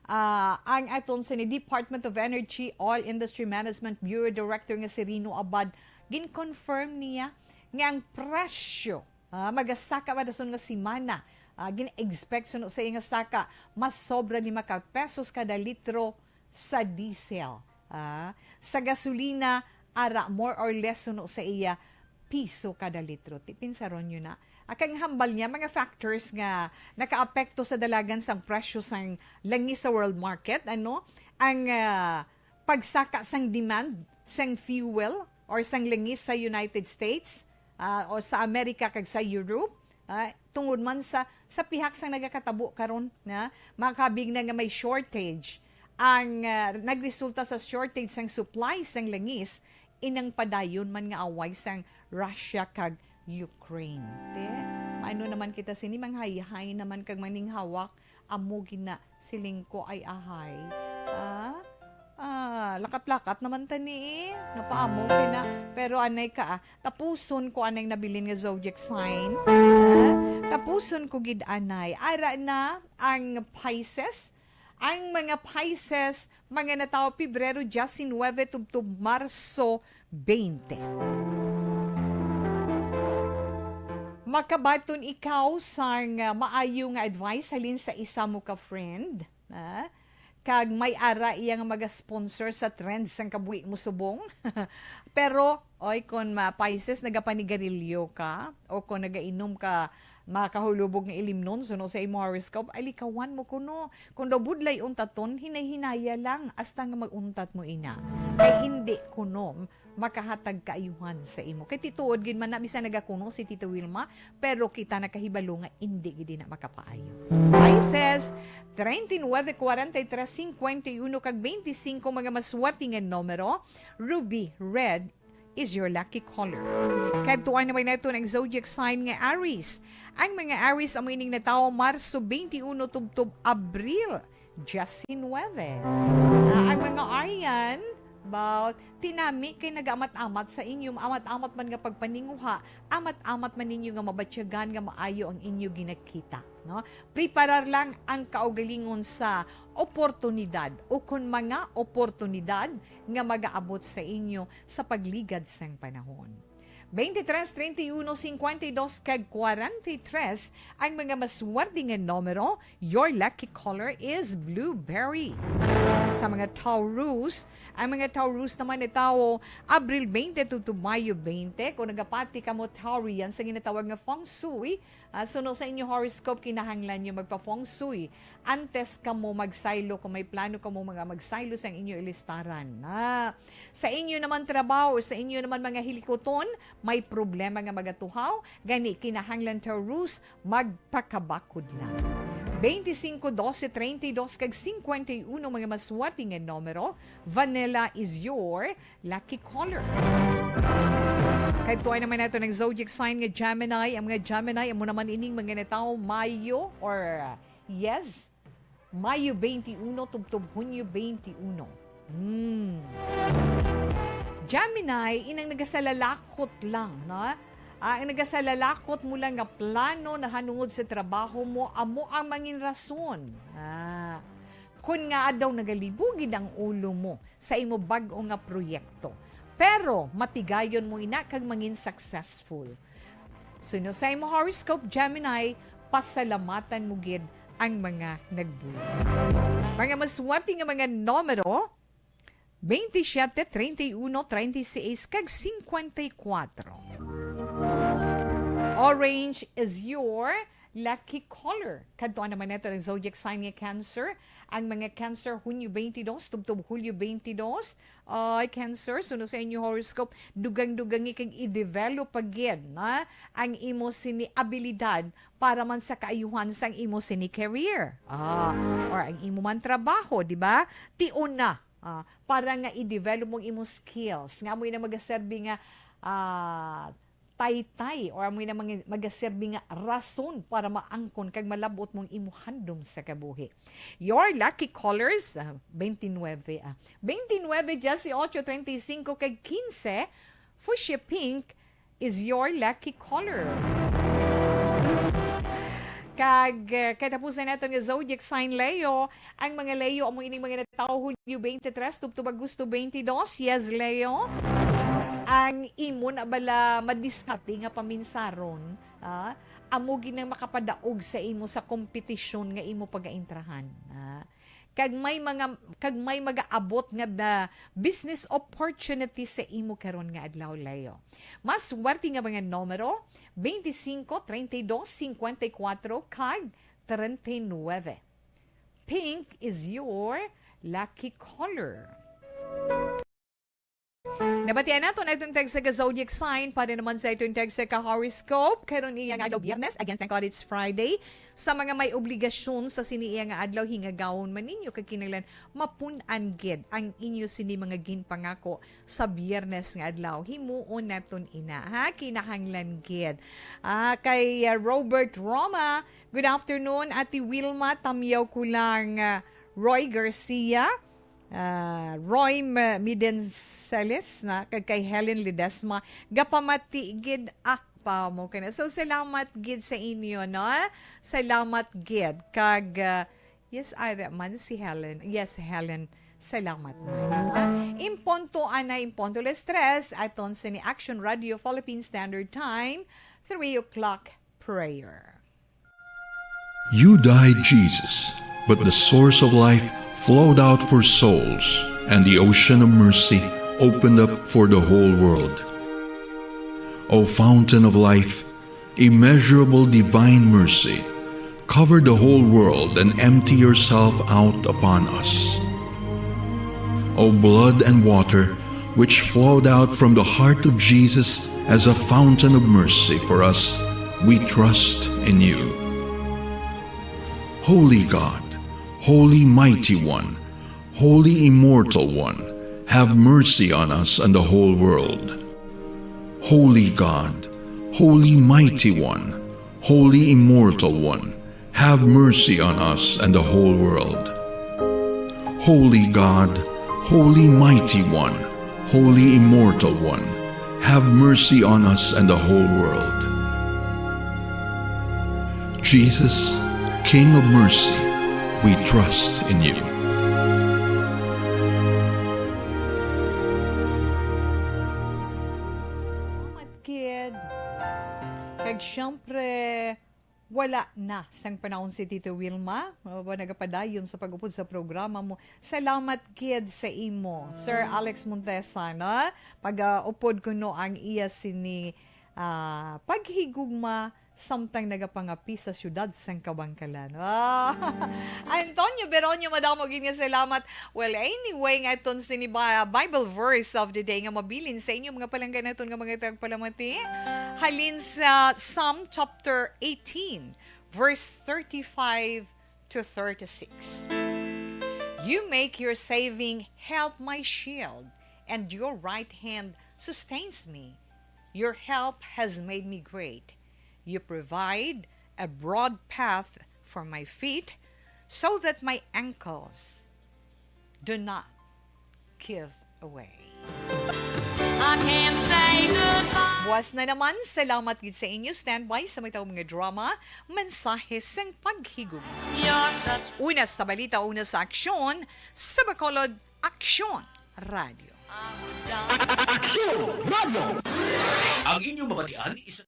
ang aton sa Department of Energy Oil Industry Management Bureau Director nga si Rino Abad, gin-confirm niya nga ang presyo magasaka madason nga simana gin-expect suno sa nga saka mas sobra 5 ka pesos kada litro sa diesel. Sa gasolina ara more or less suno sa iya piso kada litro. Tipinsaron nyo na. Akang hambal niya, mga factors nga nakaapekto sa dalagan sang presyo sang langis sa world market. Ang pagsaka sang demand sang fuel or sang langis sa United States o sa Amerika kag sa Europe. Tungod man sa pihak sang nagakatabo karon na makabig na nga may shortage. Ang nagresulta sa shortage sang supply sang langis inang padayon man nga away sang Russia kag Ukraine. Ano naman kita sini manghay-hay naman kag maning hawak amo gina siling ko ay ahay. Lakat-lakat naman tani napaamo kina pero anay ka tapuson ko anay nabilin nga zodiac sign. Tapuson ko gid anay ara na ang Pisces. Ang mga Pisces, mga natao Pebrero 19 tubtob Marso 20. Makabaton ikaw sang maayo nga advice halin sa isa mo ka friend, kag may ara iya nga maga-sponsor sa trends sang kabuhi mo subong. Pero oy kon Pisces nagapanigarilyo ka o kon nagainom ka makahulubog nga ilimnon suno sa imo horoscope ay likawan mo kuno kung daw budlay untaton hinay-hinaya lang hasta nga maguntat mo ina kay hindi kuno makahatag kaayuhan sa imo kay tituod gid man na bisan nagakuno si Tito Wilma pero kita nakahibalo nga hindi gid na makapaayo. Pisces 39 43 51 kag 25 mga maswerte nga numero, ruby red is your lucky color. Kadtuan naman na ito ng zodiac sign nga Aries. Ang mga Aries ang ining na tao Marso 21 tubtob Abril 19. Ang mga Aryan tinami kay nag-amat-amat sa inyo, amat-amat man nga pagpaninguha, amat-amat man ninyo nga mabatsyagan nga maayo ang inyo ginakita. No? Preparar lang ang kaugalingon sa oportunidad o kung mga oportunidad nga mag-aabot sa inyo sa pagligad sang panahon. 23, 31, 52 kag 43 ang mga maswerte nga numero. Your lucky color is blueberry. Sa mga Taurus, ang mga Taurus naman ay tao Abril 20 to Mayo 20. Kung nagapati ka mo Taurian sa ginatawag nga feng shui, suno sa inyo horoscope, kinahanglan nyo magpa feng shui. Antes ka mo magsaylo, kung may plano ka mo mga magsaylo sa inyo ilistaran. Sa inyo naman trabaho, sa inyo naman mga hilikoton, may problema nga magatuhaw, gani kinahanglan Taurus, magpakabakod lang. 25, 12, 32, kag 51 mga maswerte nga numero. Vanilla is your lucky color. Kahit tuwa naman nato ng zodiac sign nga Gemini. Ang mga Gemini, amo naman ining mga natao Mayo or Mayo 21 tubtob Hunyo 21. Gemini, inang nagasalalakot lang, no? Ang nagasalalakot mo lang nga plano na hanungod sa trabaho mo, amo ang mangin rason. Kung nga daw nagalibugid ang ulo mo sa imo bag-o nga proyekto. Pero matigayon mo ina kag mangin successful. Suno sa imo horoscope, Gemini, pasalamatan mo gid ang mga nagbuo. Mga maswerte nga mga numero, 27, 31, 36, kag 54. Orange is your lucky color. Kadto naman ito ng zodiac sign nga Cancer. Ang mga Cancer, Hunyo 22, tubtob Hulyo 22. Cancer, suno sa inyo horoscope, dugang-dugang ikang i-develop again ang imo sini abilidad para man sa kaayuhan sang imo sini career. Or ang imo man trabaho, di ba? Tiun na. Para nga i-develop mong imo skills. Nga mo na magaserbi nga tay-tay or amoy na magaserbi nga rason para maangkon kag malabot mong imuhandom sa kabuhi. Your lucky colors, 29, 29, 18, 35, kag 15, fuchsia pink is your lucky color. Kag katapusan natin nga zodiac sign Leo. Ang mga Leo, amo ining mga natao Hulyo 23, tubtob Agosto 22. Yes, Leo. Ang imo na bala madiskarte nga paminsaron, amo ginang makapadaog sa imo sa kompetisyon nga imo pagaintrahan. Kag may magaabot nga business opportunity sa imo karon nga adlaw, Leo. Mas swerte nga mga numero 25, 32, 54 kag 39. Pink is your lucky color. Nabatian nato na itong tag sa zodiac sign para naman sa itong tag sa horoscope. Karon iya nga adlaw Biyernes, again thank God it's Friday. Sa mga may obligasyon sa siniya nga adlaw hingagawon man ninyo kag kinahanglan mapun-an gid ang inyo sini mga ginpangako sa Biyernes nga adlaw. Himuon naton ina ha, kinahanglan gid. Kay Robert Roma, good afternoon. Ati Wilma, tamyaw ko lang Roy Garcia. Roy Midenceles na kay Helen Ledesma gapamati gid pa mo kana. So salamat gid sa inyo, no? Salamat gid kag yes ara man si Helen. Yes, Helen. Salamat man. Imponto les tres aton sa ni Action Radio Philippine Standard Time 3 o'clock prayer. You died, Jesus, but the source of life flowed out for souls, and the ocean of mercy opened up for the whole world. O fountain of life, immeasurable divine mercy, cover the whole world and empty yourself out upon us. O blood and water, which flowed out from the heart of Jesus as a fountain of mercy for us, we trust in you. Holy God, Holy Mighty One, Holy Immortal One, have mercy on us and the whole world. Holy God, Holy Mighty One, Holy Immortal One, have mercy on us and the whole world. Holy God, Holy Mighty One, Holy Immortal One, have mercy on us and the whole world. Jesus, King of mercy, we trust in you. syempre, wala na sang panahon si Tito Wilma. Nagapadayon sa pag-upod sa programa mo. Salamat kid sa imo, Sir Alex Montesa, no? Pag-upod ko no ang iya sini paghigugma samtang nagapangapi sa syudad sang Kabangkalan. Antonio Beronio, madamo nga salamat. Well, anyway, nga itong sini Bible verse of the day nga mabilin sa inyo mga palanggan naton nga mga tagpalamati. Halin sa Psalm chapter 18, verse 35 to 36. You make your saving help my shield, and your right hand sustains me. Your help has made me great. You provide a broad path for my feet so that my ankles do not give away. I can't say goodbye. Buwas na naman, salamat gid sa inyo. Standby sa may taong mga drama, mensahe sang paghigugma. Una sa balita, una sa aksyon, sa Bacolod, Aksyon Radio. Ang inyong mabatian isa